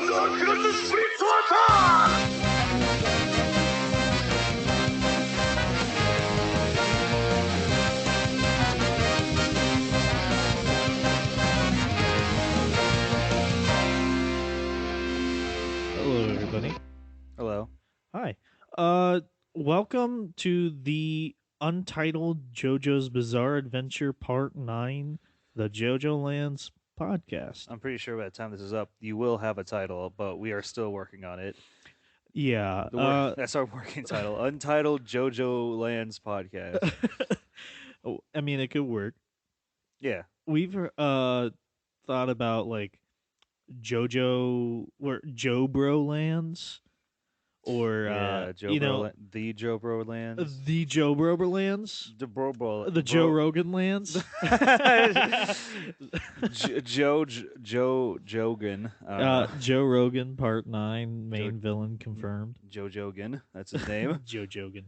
Hello, everybody. Hello. Hi. Welcome to the Untitled JoJo's Bizarre Adventure Part 9, the JojoLands podcast. I'm pretty sure by the time this is up, you will have a title, but we are still working on it. Yeah. That's our working title. Untitled JoJo Lands Podcast. I mean, it could work. Yeah. We've thought about like JoJo or Joe Bro Lands or Yeah. The Joe Bro Lands. the Joe Bro Lands, The Bro Bro. the Joe Rogan Lands. Jogan. Joe Rogan, Part 9, main villain confirmed. Jojogan. That's his name. Joe Jogan.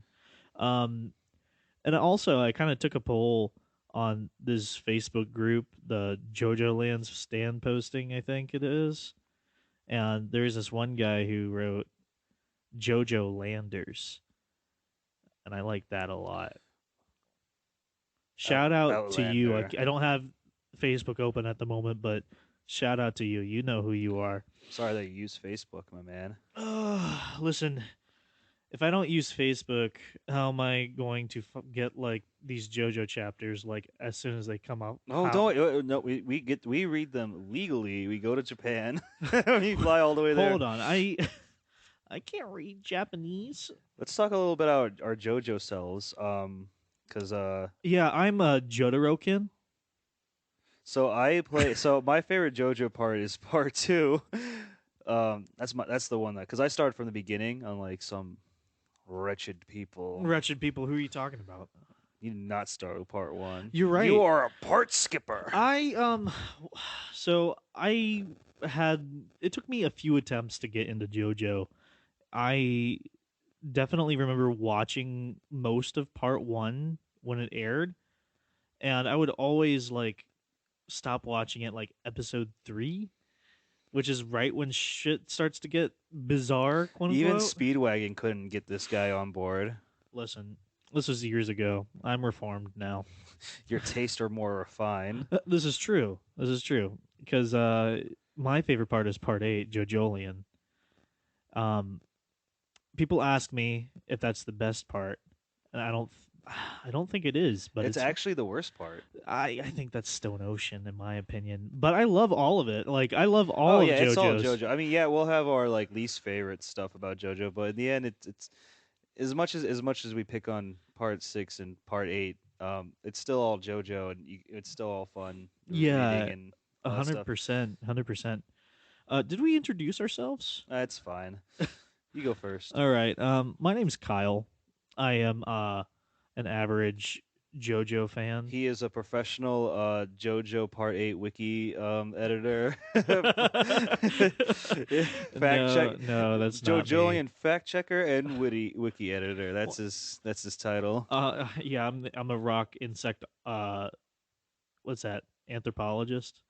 And also, I kind of took a poll on this Facebook group, the JojoLands stand posting, I think it is. And there's this one guy who wrote Jojo Landers. And I like that a lot. Shout out to you. I don't have Facebook open at the moment, but shout out to you. You know who you are. Sorry that you use Facebook, my man. Listen, if I don't use Facebook, how am I going to get like these JoJo chapters like as soon as they come out? Oh, don't no. We read them legally. We go to Japan. We fly all the way there. Hold on, I can't read Japanese. Let's talk a little bit about our JoJo selves. Because Yeah, I'm a Jotaro-kin. so I play. So my favorite JoJo part is part 2. That's the one that because I started from the beginning, unlike some wretched people. Wretched people. Who are you talking about? You did not start with part 1. You're right. You are a part skipper. So I had. It took me a few attempts to get into JoJo. I definitely remember watching most of part 1 when it aired, and I would always like stop watching it like episode 3, which is right when shit starts to get bizarre. Quote Even unquote. Speedwagon couldn't get this guy on board. Listen, this was years ago. I'm reformed now. Your tastes are more refined. This is true. This is true because my favorite part is part 8, JoJolian. People ask me if that's the best part, and I don't think it is. But it's actually the worst part. I think that's Stone Ocean in my opinion. But I love all of it. Like I love all of JoJo's. It's all JoJo. I mean, yeah, we'll have our like least favorite stuff about JoJo, but in the end, it's as much as we pick on part 6 and part 8. It's still all JoJo, and it's still all fun. Yeah, and 100%, 100%. Did we introduce ourselves? That's fine. You go first. All right. My name's Kyle. I am an average JoJo fan. He is a professional JoJo Part 8 wiki editor. Fact check. No, that's not me. JoJolian fact checker and wiki editor. That's his title. Yeah, I'm a rock insect. What's that? Anthropologist.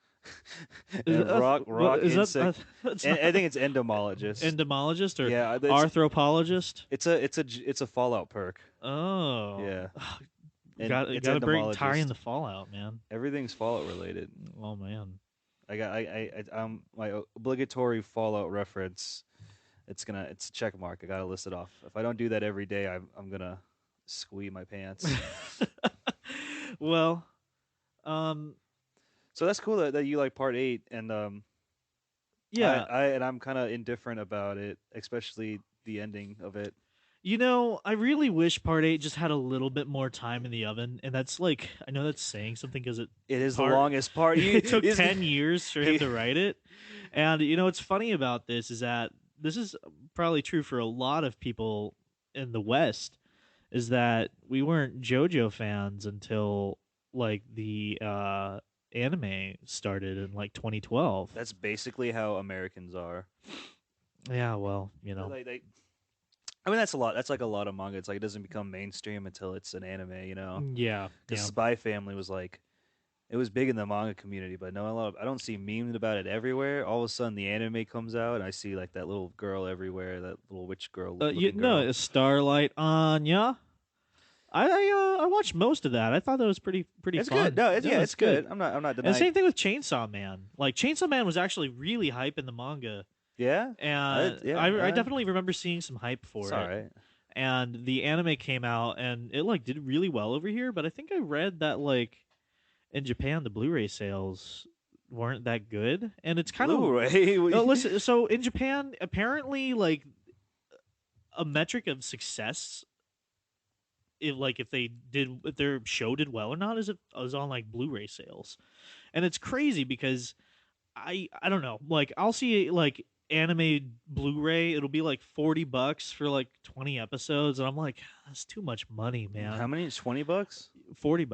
rock insect. I think it's entomologist. Entomologist or yeah, arthropologist. It's a Fallout perk. Oh Yeah. Gotta bring tie in the Fallout, man. Everything's Fallout related. Oh man. I'm my obligatory Fallout reference. It's a check mark. I gotta list it off. If I don't do that every day, I'm gonna squee my pants. Well, so that's cool that you like part 8, and yeah, I'm kind of indifferent about it, especially the ending of it. You know, I really wish part 8 just had a little bit more time in the oven, and that's like I know that's saying something because it is the longest part. It took 10 years for him to write it, and you know what's funny about this is that this is probably true for a lot of people in the West, is that we weren't JoJo fans until like the anime started in like 2012. That's basically how Americans are. Yeah, well, you know. I mean, that's a lot. That's like a lot of manga. It's like it doesn't become mainstream until it's an anime, you know? Yeah. Because Spy Family was like It was big in the manga community, but no, I don't see memed about it everywhere. All of a sudden, the anime comes out, and I see like that little girl everywhere, that little witch girl You looking girl. know, Starlight Anya. I watched most of that. I thought that was pretty It's good. fun. No, No, it's it's good. good. I'm not And denying. same thing with Chainsaw Man. Like Chainsaw Man was actually really hype in the manga, Yeah, and yeah, I definitely remember seeing some hype it's for all it. right. And the anime came out, and it like did really well over here. But I think I read that like in Japan, the Blu-ray sales weren't that good, and it's kind of Blu-ray. no. Listen, so in Japan, apparently, like a metric of success, if their show did well or not, is on like Blu-ray sales, and it's crazy because I don't know, like I'll see like anime Blu-ray, it'll be like $40 for like 20 episodes, and I'm like, that's too much money, How man. many? $20? $40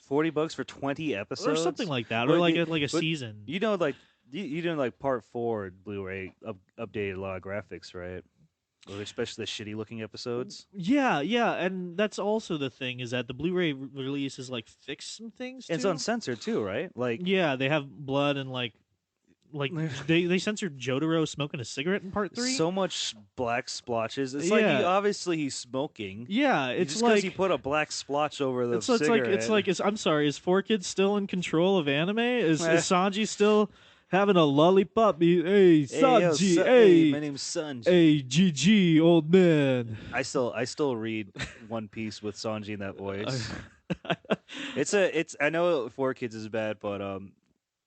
$40 for 20 or something episodes? like that, or But like a but season. you know, like you know, like part four Blu-ray updated a lot of graphics, right? Or especially the shitty looking episodes. Yeah, yeah, and that's also the thing is that the Blu-ray release is like fix some things And it's too. uncensored too, right? Like Yeah, they have blood and like they censored Jotaro smoking a cigarette in part 3. so much black splotches. It's like Yeah. he's smoking. Yeah, You it's just because he like put a black splotch over the it's cigarette. like I'm sorry, is 4 Kids still in control of anime? Is Sanji still having a lollipop? Hey, Hey yo, Sanji, hey, my hey, name's Sanji. hey, GG, old man. I still read One Piece with Sanji in that I, voice. It's I know Four Kids is bad, but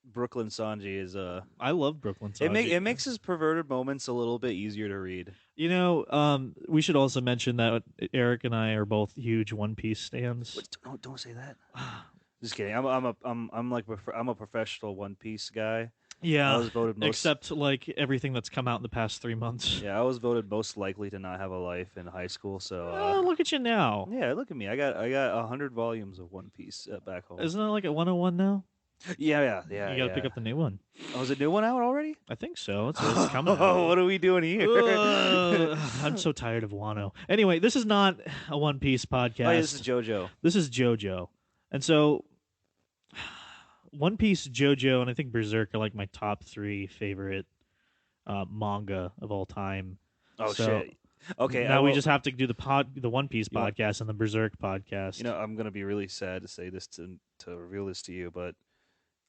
Brooklyn Sanji is I love Brooklyn Sanji. it makes his perverted moments a little bit easier to read. You know, we should also mention that Eric and I are both huge One Piece stands. What, don't say that. Just kidding. I'm like I'm a professional One Piece guy. I Yeah, was voted most except like everything that's come out in the past 3 months. yeah I was voted most likely to not have a life in high school. So Look at you now. yeah, look at me. I got 100 volumes of One Piece back home. Isn't it like at 101 now? You got to pick Yeah. up the new one. Oh, is a new one out already? I think so. It's coming out. What are we doing here? I'm so tired of Wano. Anyway, this is not a One Piece Oh yeah, this is podcast. JoJo. This is JoJo. And so One Piece, JoJo, and I think Berserk are like my top 3 favorite manga of all time. Oh So shit. Okay, I now we will. just have to do the One Piece You want? podcast and the Berserk podcast. You know, I'm gonna be really sad to say this to reveal this to you, but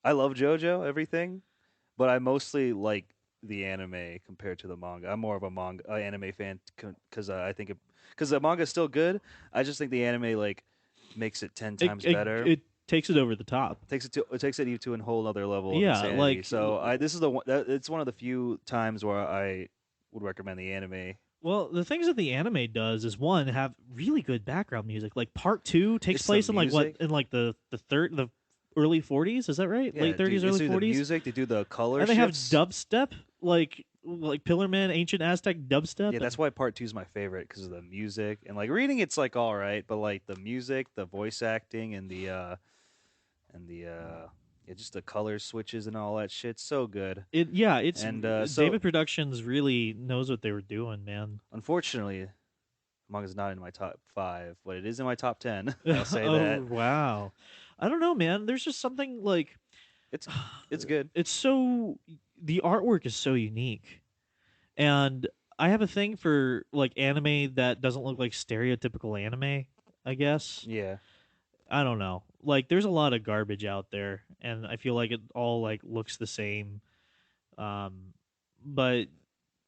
I love JoJo everything, but I mostly like the anime compared to the manga. I'm more of a manga anime fan because I think because the manga is still good. I just think the anime like makes it 10 times better. It takes it over the top. It takes it to a whole other level of Yeah, insanity. like So I this is the one it's one of the few times where I would recommend the anime. well, the things that the anime does is one have really good background music. Like part 2 takes It's the place in like what music. in like the early 40s. Is that right? Yeah, Late 30s, dude, it's early the 40s. music. They do the color And they have shifts. dubstep, like Pillar Man, ancient Aztec dubstep. Yeah, that's why part two is my favorite because of the music and like reading. It's like all right, but like the music, the voice acting, and the yeah, just the color switches and all that shit, so good. It's And so David Productions really knows what they were doing, man. unfortunately, manga's not in my top five, but it is in my top 10. I'll say Oh that wow, I don't know, man. There's just something like it's it's good. it's so the artwork is so unique, and I have a thing for like anime that doesn't look like stereotypical anime. I guess Yeah, I don't know. Like there's a lot of garbage out there, and I feel like it all like looks the same. Um, but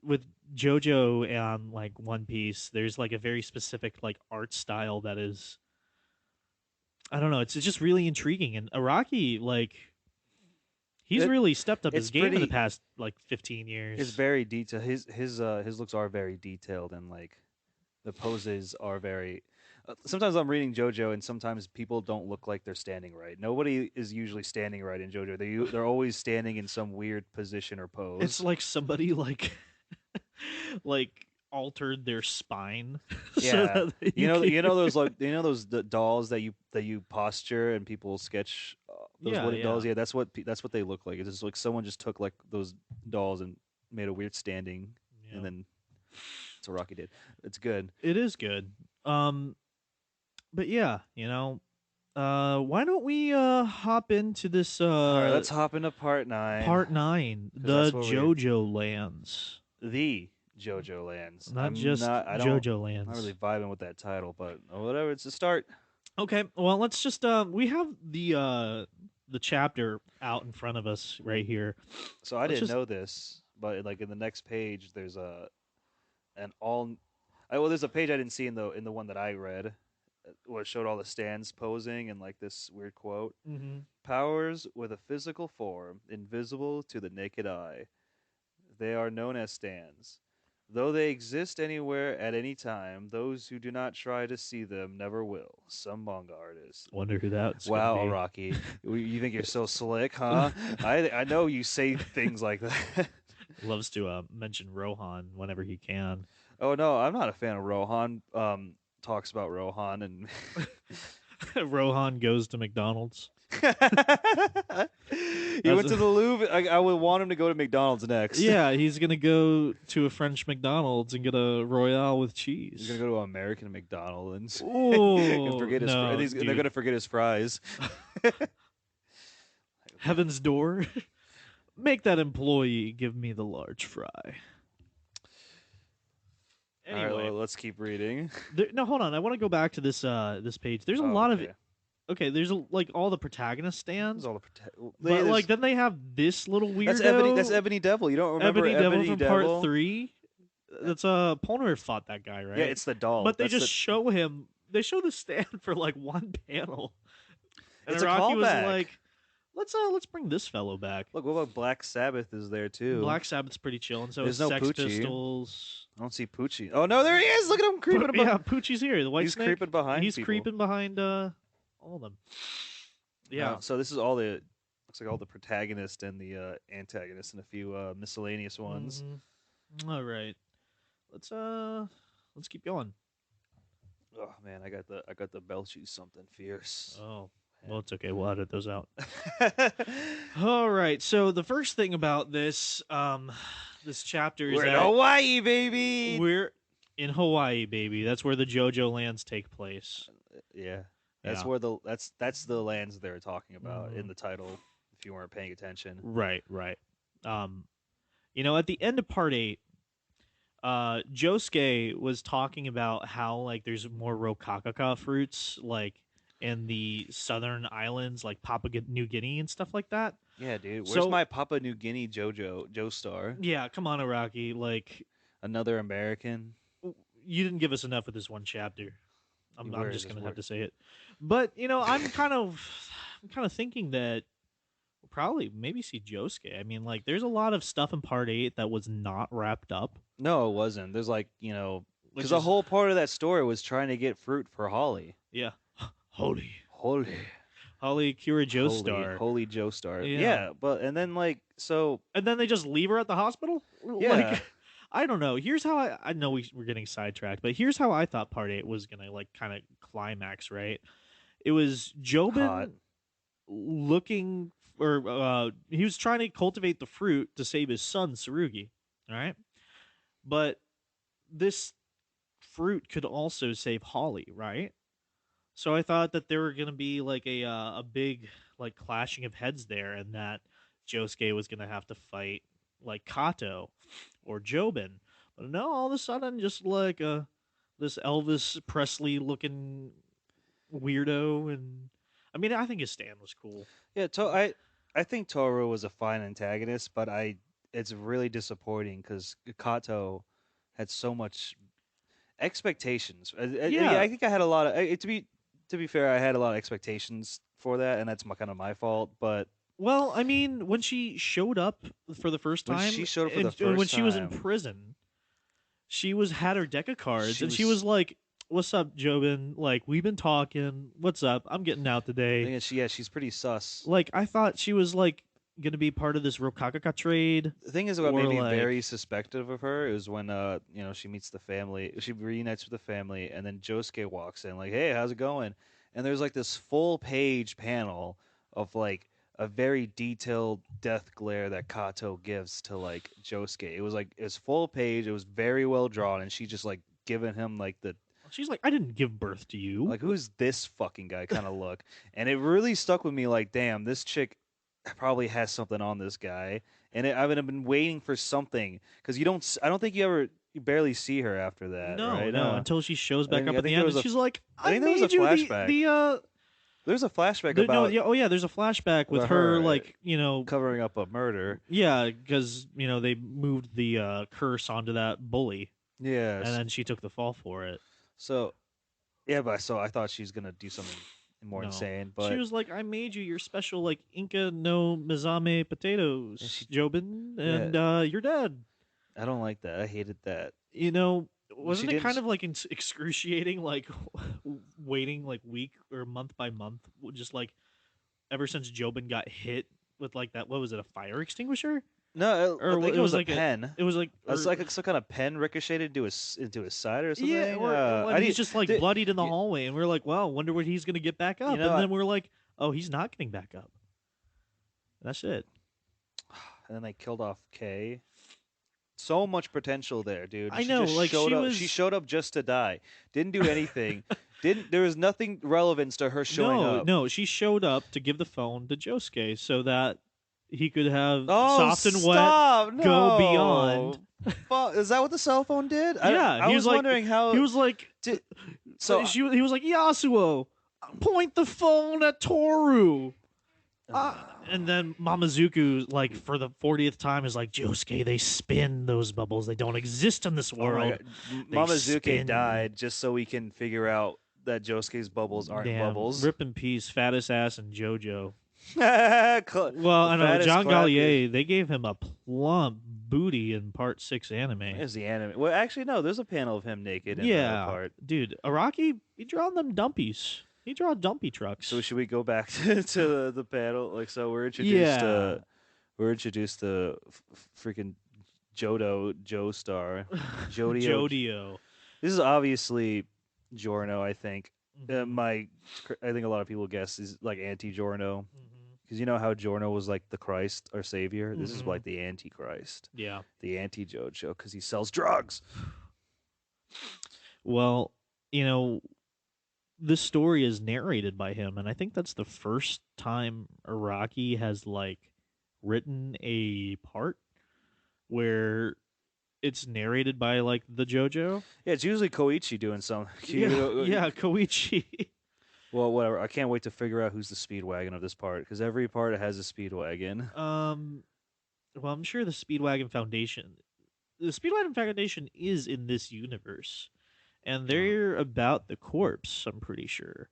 with JoJo and like One Piece, there's like a very specific like art style that is I don't know. It's just really intriguing, and Araki like he's it, really stepped up his it's game in the pretty. past like 15 It's years. very detailed. His looks are very detailed and like the poses are very. Sometimes I'm reading JoJo and sometimes people don't look like they're standing right. Nobody is usually standing right in JoJo. They're always standing in some weird position or It's pose. like somebody like like altered their spine so Yeah, that you can. you know those like those dolls that you posture and people sketch those Yeah, wooden yeah, dolls. Yeah, that's what they look like. It's just like someone just took like those dolls and made a weird standing, and yeah. then it's what Rocky did. It's good. It is good. Um, but yeah, you know, Why don't we hop into this All right, let's hop into part 9 part 9, because that's the where we JoJo lands. the JoJo Lands. Not just I don't, JoJo not really lands. vibing with that title, but whatever. It's a start. Okay, well let's just we have the chapter out in front of us right here. So I Let's didn't just know this, but like in the next page, there's an all. Well, there's a page I didn't see in the one that I read, where it showed all the stands posing and like this weird quote. mhm. Powers with a physical form, invisible to the naked eye. They are known as stands. Though they exist anywhere at any time, those who do not try to see them never will. Some manga artist. Wonder who that's gonna Wow, be. Rocky, you think you're so slick, huh? I know you say things like that. Loves to mention Rohan whenever he can. Oh no, I'm not a fan of Rohan. Talks about Rohan and Rohan goes to McDonald's. he That's went to the Louvre. I would want him to go to McDonald's next. yeah, he's gonna go to a French McDonald's and get a Royale with He's gonna cheese. go to American McDonald's and Oh forget his. no, And they're dude! gonna forget his fries. Heaven's Door. Make that employee give me the large fry. All right, Anyway, well, let's keep reading. no, hold on. I want to go back to this page. There's a Oh, lot of okay. okay. There's like all the protagonist This is stands, all but like then they have this little weirdo. That's Ebony Devil. You don't remember Ebony Devil from part Devil? 3. That's Polnareff fought that guy, right? Yeah, it's the doll. But they That's just show him. They show the stand for like one panel, and It's a Araki was callback. like, let's bring this fellow back." Look, what about Black Sabbath is there too? Black Sabbath's pretty chill, and so There's is no Sex Poochie. Pistols. I don't see Poochie. Oh no, there he is! Look at him creeping. Yeah, Poochie's here. The white He's snake. creeping behind He's people. creeping behind all of them. Yeah. So this is all the looks like all the protagonists and the antagonists and a few miscellaneous ones. All right. Let's keep going. Oh man, I got the belchy something fierce. Oh, well, it's okay. We'll edit those out. All right. So the first thing about this chapter is We're in that Hawaii, baby. we're in Hawaii, baby. That's where the JoJo lands take place. Yeah, that's Yeah. where that's the lands they're talking about in Mhm. the title. If you weren't paying attention, Right, right. At the end of part 8, Josuke was talking about how like there's more Rokakaka fruits like in the southern islands like New Guinea and stuff like that. yeah, dude. Where's So my Papua New Guinea Joestar? yeah, come on, Iraqi. Like Another American. you didn't give us enough with this one chapter. Where I'm is just this gonna word? have to say it. But I'm kind of thinking that we'll probably maybe see Josuke. I mean, like there's a lot of stuff in part 8 that was not wrapped up. No, it wasn't. There's like because Which the is whole part of that story was trying to get fruit for Holly. yeah. Holy. Holy, Holly Kira Joestar. holy Joestar. Yeah. Yeah, but and then like so And then they just leave her at the hospital? Yeah. Like I don't know. Here's how I know we're getting sidetracked, but here's how I thought part 8 was going to like kind of climax, right? It was Jobin Hot. looking or he was trying to cultivate the fruit to save his son Tsurugi, all right? But this fruit could also save Holly, right? So I thought that there were going to be like a big like clashing of heads there, and that Josuke was going to have to fight like Kato or Jobin. But no, all of a sudden, just like this Elvis Presley looking weirdo, and I mean, I think his stand was cool. Yeah, I think Toru was a fine antagonist, but it's really disappointing because Kato had so much expectations. Yeah. I think I had a lot of to be fair, I had a lot of expectations for that, and that's kind of my fault. But Well, I mean, when she showed up for the first when time, she showed up for the when first she was in time- prison, she had her deck of cards, She and she was- was like, "What's up, Jobin? Like, we've been talking. What's up? I'm getting out I today." think she's pretty sus. Like, I thought she was like gonna be part of this Rokakaka trade. The thing is, what or, made me like- very suspective of her is when she meets the family, she reunites with the family, and then Josuke walks in like, "Hey, how's it going?" And there's like this full page panel of like a very detailed death glare that Kato gives to like Josuke. It was full page. It was very well drawn, and she just like giving him like the She's like, I didn't give birth to you. Like, who's this fucking guy kind of look? And it really stuck with me. Like, damn, this chick probably has something on this guy. And I've been waiting for something because you don't. I don't think you barely see her after that, No, right? no, until she shows I back think up I at the think there end, was and a. she's like, I I think there was a made you flashback. There's a flashback no, about yeah, oh yeah, there's a flashback with her, her like, you know, covering up a murder. yeah, because you know they moved the curse onto that bully, and Yes. then she took the fall for it. So yeah, but so I thought she's gonna do something more No, insane, she but was like, I made you your special like Inca no Mizame and potatoes, she Jobin, yeah, and you're dead. I don't like that. I hated that. You know, She wasn't it kind didn't. of like excruciating, like waiting like week or month by month, just like ever since Jobin got hit with like that? What was it, a fire extinguisher? I Or think it it was was a like pen. it was like, It's or like some kind of pen ricocheted into his side or yeah, something. or I and he's need, just like di- bloodied in the you, hallway, and we're like, wow, wonder when he's gonna get back you up, know, and then we're like, oh, he's not getting back up. That's it. and then they killed off Kay. So much potential there, dude. And I she know, just like showed she up. She was. showed up just to die. Didn't do anything. Didn't. There was nothing relevance to her showing No, up. no, she showed up to give the phone to Josuke so that he could have Oh, soft and wet stop! go beyond. No. Is that what the cell phone did? Yeah, I was wondering he how. was like, Did, so. he was like, Yasuo, point the phone at Toru. Uh, and then Mamazuku, like for the 40th time, is like, Josuke, they spin those bubbles. They don't exist in this Oh my god, world. They Mamazuke spin. died just so we can figure out that Josuke's bubbles aren't Damn, bubbles. rip in peace, fattest ass and JoJo. Well, The I know fattest John clappy Gallier. They gave him a plump booty in part 6 anime. is the anime. Well, actually, no. There's a panel of him naked in the Yeah, part. dude, Araki, he drawing them dumpies. He draw dumpy So trucks. should we go back to the panel? Like, so Yeah, we're introduced to freaking Jodo Joestar, Jodio. Jodio. This is obviously Giorno. I think. Mhm, I think a lot of people guess is like anti Giorno mhm, because you know how Giorno was like the Christ or Savior. This is mhm. like the Antichrist, Yeah. the anti Jojo because he sells drugs. Well, you know, this story is narrated by him, and I think that's the first time Araki has like written a part where it's narrated by like the JoJo. Yeah, it's usually Koichi doing something. Yeah, yeah, Koichi. Well, whatever. I can't wait to figure out who's the speedwagon of this part because every part has a speedwagon. um, well, I'm sure the Speedwagon Foundation, the Speedwagon Foundation is in this universe, and they're about the corpse. I'm pretty sure,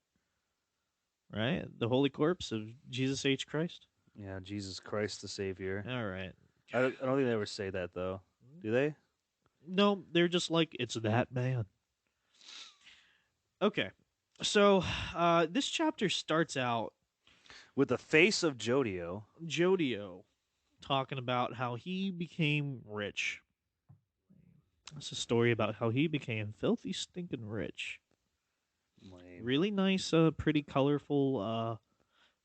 right? The holy corpse of Jesus H. Christ. Yeah, Jesus Christ the Savior. All right. I don't think they ever say that though. Do they? No, they're just like, it's that man. Okay. So, this chapter starts out With the face of Jodio. Jodio talking about how he became rich. It's a story about how he became filthy, stinking rich. Lame. Really nice, pretty colorful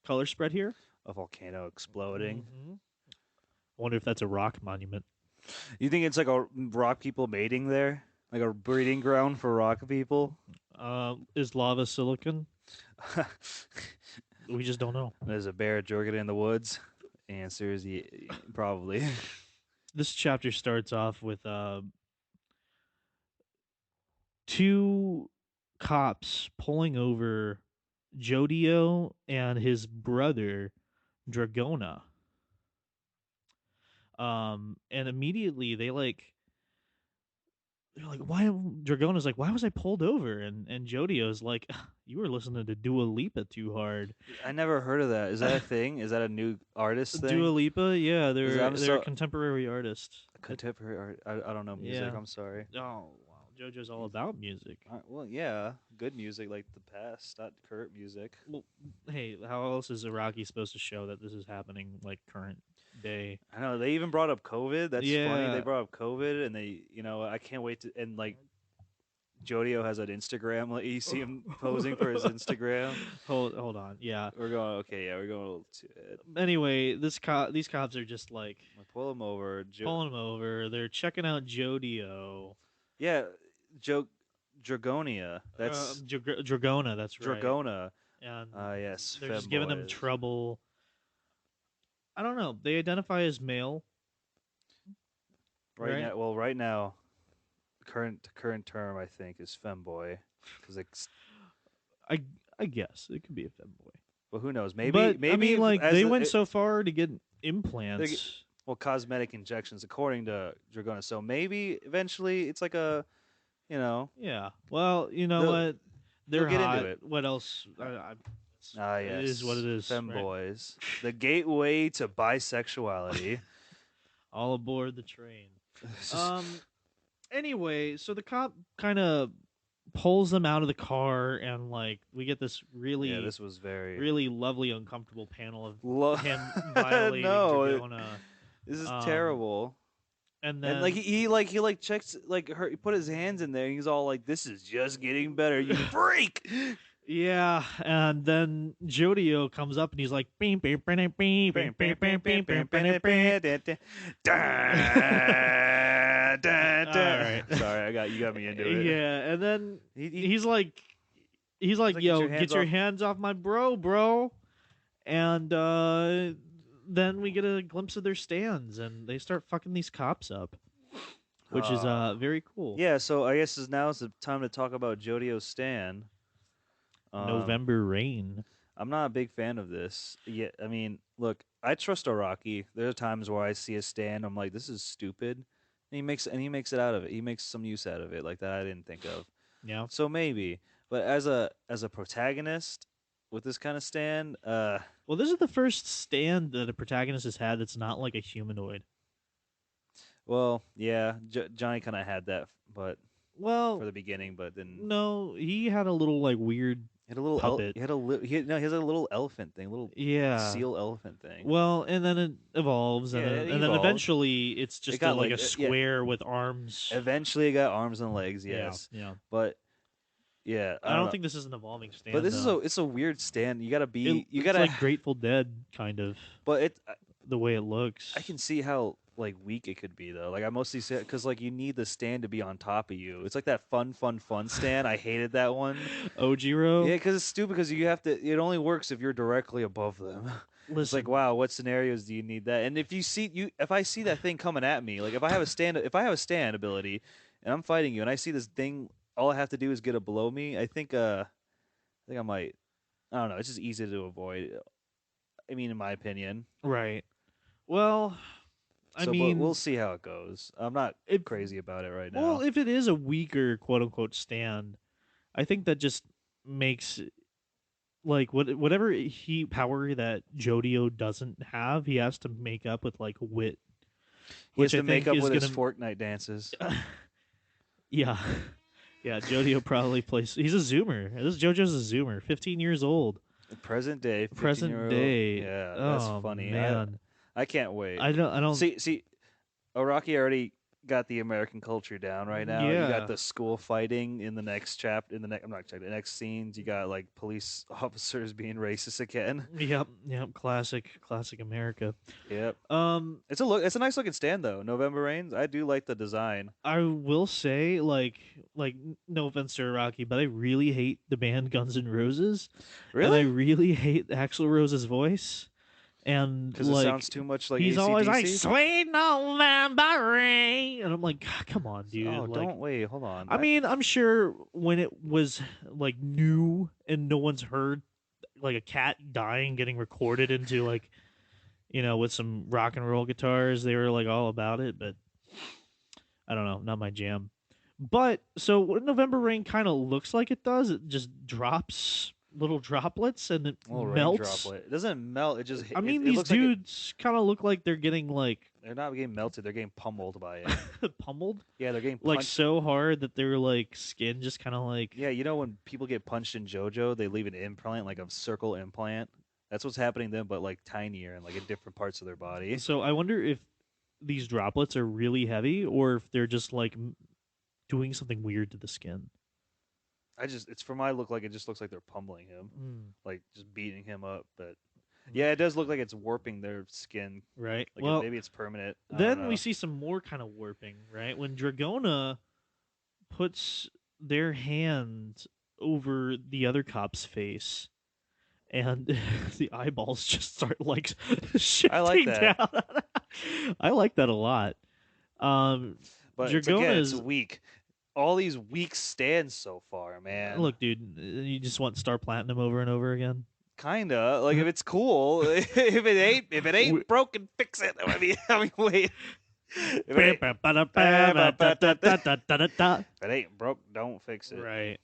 color spread here. A volcano exploding. Mm-hmm. I wonder if that's a rock monument. You think it's like a rock people mating there? Like a breeding ground for rock people? Is lava silicon? We just don't know. There's a bear jerking in the woods. Answer is probably. This chapter starts off with two cops pulling over Jodio and his brother Dragona. And immediately they're like, why? Dragona's like, why was I pulled over? And Jodio's like, you were listening to Dua Lipa too hard. I never heard of that. Is that a thing? Is that a new artist thing? Dua Lipa, yeah, I'm they're a so contemporary artist. contemporary art. I don't know music. Yeah. I'm sorry. Oh wow, JoJo's all about music. Well, yeah, good music like the past, not current music. Well, hey, how else is Iraqi supposed to show that this is happening like current day? I know they even brought up COVID. That's funny. They Yeah. brought up COVID, and I can't wait to. And like, Jodio has an Instagram. Like, you see him posing for his Instagram. Hold on, yeah. We're going okay. Yeah, we're going a little too. Anyway, these cops are just like Pull him over. pulling him over. They're checking out Jodio. Yeah, Joe. Dragonia. That's Dragona. That's right. Dragona. And Yes, they're just giving them femboys. trouble. I don't know. They identify as male, Right right? now, well, right now, current term I think is femboy, because it's. I I guess it could be a femboy. Well, who knows? But I Maybe mean, if, like as they a, went it, so far to get they get- implants. well, cosmetic injections according to Dragona. So maybe eventually it's like a, you know, Yeah. Well, you know they'll what? they'll They're get into hot. it. What else? It is what it Yes, is, right? femboys, the gateway to bisexuality. All aboard the train. Um. Anyway, so the cop kind of pulls them out of the car, and like we get this Yeah, really, this was very. really lovely, uncomfortable panel of Lo- him violating no, Dragona. this is Um. terrible. And And like then he checks like her, he put his hands in there. And he's all like, "This is just getting better, you freak." yeah, and then Jodio comes up and he's like, beep, beep, beep, beep, beep, beep, beep, beep, beep, beep, beep. All right. Sorry, you got me into it. Yeah, and then He, he's like, Get yo, your get hands your off. hands off my bro. And then we get a glimpse of their stands, and they start fucking these cops up, which is very cool. Yeah, so I guess now is the time to talk about Jodio Stan. November Rain. I'm not a big fan of this. Yeah, I mean, look, I trust Araki. There are times where I see a stand, I'm like, this is stupid. And he makes it out of it. He makes some use out of it, like that I didn't think of. Yeah. So maybe, but as a protagonist with this kind of stand, Well, this is the first stand that a protagonist has had that's not like a humanoid. well, yeah, Johnny kind of had that, but for Well, the beginning, but then no, he had a little like weird he had a little puppet. he has a little elephant thing, a little Yeah. seal elephant thing. Well, and then it evolves, Yeah, and it then evolves. eventually it's It just got like a yeah. square with arms. Eventually, it got arms and legs. Yeah, Yes, yeah. but yeah, I I don't don't know. think this is an evolving But stand this is though. it's a weird stand. You gotta be you It's gotta. like Grateful Dead kind of But the way it looks. I can see how like weak it could be though. Like I mostly see it because like you need the stand to be on top of you. It's like that fun stand. I hated that one. Ojiro. Yeah, because it's stupid. Because you have to. It only works if you're directly above them. It's Listen, like, wow, what scenarios do you need that? And if I see that thing coming at me, like if I have a stand ability, and I'm fighting you, and I see this thing, all I have to do is get it below me. I think I might. I don't know. It's just easy to avoid. I mean, in my opinion. right. Well, I So, but we'll mean, see how it goes. I'm not if crazy about it right well, now. if it is a weaker quote unquote stand, I think that just makes like whatever he power that Jodio doesn't have, he has to make up with like wit, He has which I to make think up is with his gonna Fortnite dances. yeah. Yeah, Jodio probably plays. He's a Zoomer. This JoJo's a Zoomer. 15 years old. Present day, Present 15-year-old. day. Yeah, that's Oh funny. man, I can't wait. I don't. I don't. See, Araki already got the American culture down right now. You got Yeah. the school fighting in the next chapter. In the next, I'm not checking the next scenes. You got like police officers being racist again. Yep. Yep. Classic America. Yep. Um, It's a look. It's a nice looking stand though. November Rains. I do like the design. I will say, no offense to Rocky, but I really hate the band Guns N' Roses, and I Really? really hate Axl Rose's voice. And Because it sounds too much like he's always like AC/DC? "Sweet November Rain," and I'm like, "God, come on, dude!" Oh, Like, don't wait. Hold on. I mean, I'm sure when it was like new and no one's heard like a cat dying getting recorded into like with some rock and roll guitars, they were like all about it, but I don't know, not my jam. But so what November Rain kind of looks like it does, it just drops little droplets and it a little rain melts. droplet. It doesn't melt. It just. I mean, It these looks like dudes kind of look like they're getting like they're not getting melted. They're getting pummeled by it. pummeled Yeah, they're getting like punched. so hard that their like skin just kind of like Yeah, you know when people get punched in JoJo, they leave an implant, like a circle implant. That's what's happening to them, but like tinier and like in different parts of their body. So I wonder if these droplets are really heavy or if they're just like doing something weird to the skin. It's for my look like it just looks like they're pummeling him, Mm. like just beating him up. But yeah, it does look like it's warping their skin. Right. Like Well, maybe it's permanent. I don't then we know. see some more kind of warping, right? When Dragona puts their hand over the other cop's face, and the eyeballs just start like I like shifting that, down. I like that a lot. but it's again, it's Dragona's weak. All these weak stands so far, man. look, dude. You just want Star Platinum over and over again. Kinda like if it's cool. If it We- ain't broken, fix it. I mean, wait. If it ain't broke, don't fix it. Right.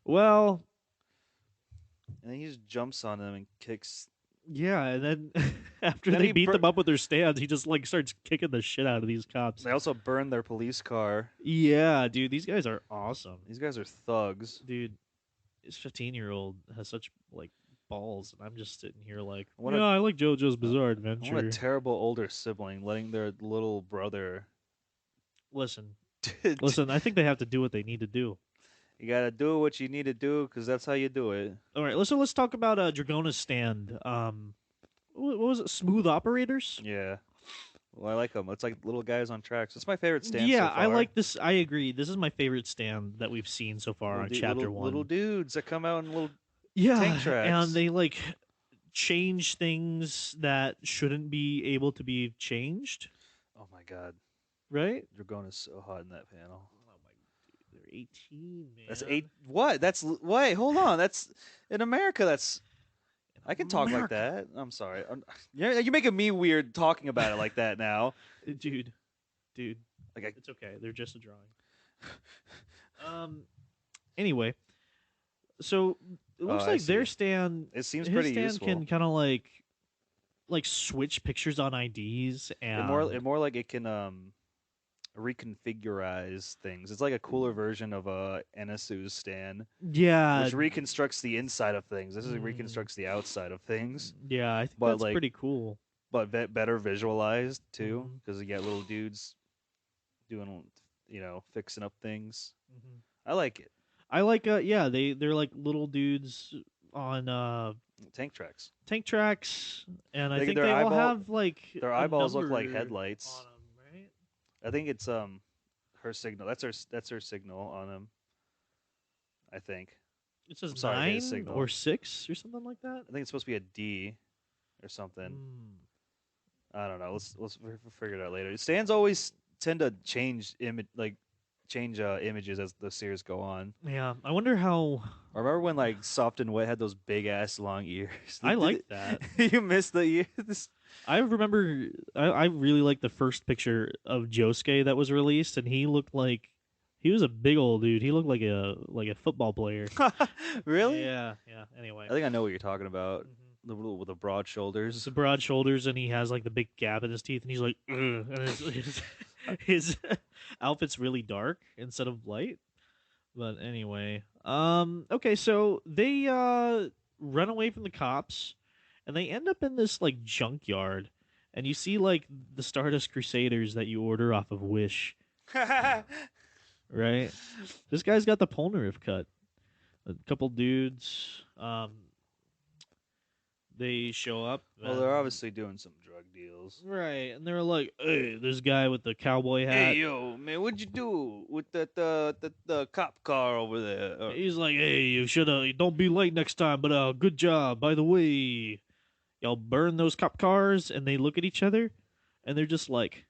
Well, And then he just jumps on them and kicks. yeah, and then after Then they he beat them up with their stands, he just like starts kicking the shit out of these cops. They also burn their police car. Yeah, dude, these guys are awesome. These guys are thugs. Dude, this 15-year-old has such like balls, and I'm just sitting here like, What yeah, a I like JoJo's Bizarre what a Adventure. terrible older sibling letting their little brother. Listen, You listen, I think they have to do what they need to do. gotta do what you need to do because that's how you do it. All right, let's talk about Dragona's stand. What was it? Smooth operators. Yeah. Well, I like them. It's like little guys on tracks. It's my favorite stand Yeah, so far. I like this. I agree. This is my favorite stand that we've seen so far on chapter one. Little dudes that come out in little Yeah, tank tracks. and they like change things that shouldn't be able to be changed, Oh my god, right? Dragona's so hot in that panel. Oh my, dude, they're 18, man. That's eight. What? Wait. Hold on. That's in America. That's I can talk like America. that. I'm sorry. You're making me weird talking about it like that now. dude. Like It's okay. They're just a drawing. Anyway, so it looks I like their see. stand, It seems his pretty stand useful. can kind of like switch pictures on IDs and More like it can reconfigurize things. It's like a cooler version of NSU's stand, yeah, which reconstructs the inside of things. This is Mm. reconstructs the outside of things, yeah. I think but that's like pretty cool. but better visualized too, Mhm. because you get little dudes doing fixing up things. Mhm. I like it. I like yeah, they're like little dudes on Tank tracks. tank tracks, and I They, think their they all eyeball have like their a eyeballs look like number headlights. on them, right? I think it's her signal. That's her signal on him. I think. It says I'm sorry, his 9 signal. or 6 or something like that. I think it's supposed to be a D or something. Mm. I don't know. Let's figure it out later. Stands always tend to change images as the series go on. Yeah, I wonder how. I remember when like Soft and Wet had those big ass long ears. I like that. You missed the ears. I remember. I really like the first picture of Josuke that was released, and he looked like he was a big old dude. He looked like a football player. Really? Yeah, yeah. Anyway, I think I know what you're talking about. Mhm. With the broad shoulders. the broad shoulders, and he has like the big gap in his teeth, and he's like, "Ugh," and his outfit's really dark instead of light. But anyway, okay, so they run away from the cops, and they end up in this like junkyard, and you see like the Stardust Crusaders that you order off of Wish, right? This guy's got the Polnareff cut. A couple dudes, they show up. Well, they're obviously doing some drug deals. right, and they're like, "Hey, this guy with the cowboy hat." Hey, yo, man, what'd you do with the cop car over there? He's like, "Hey, you should don't be late next time, but good job. By the way, y'all burn those cop cars." And they look at each other, and they're just like,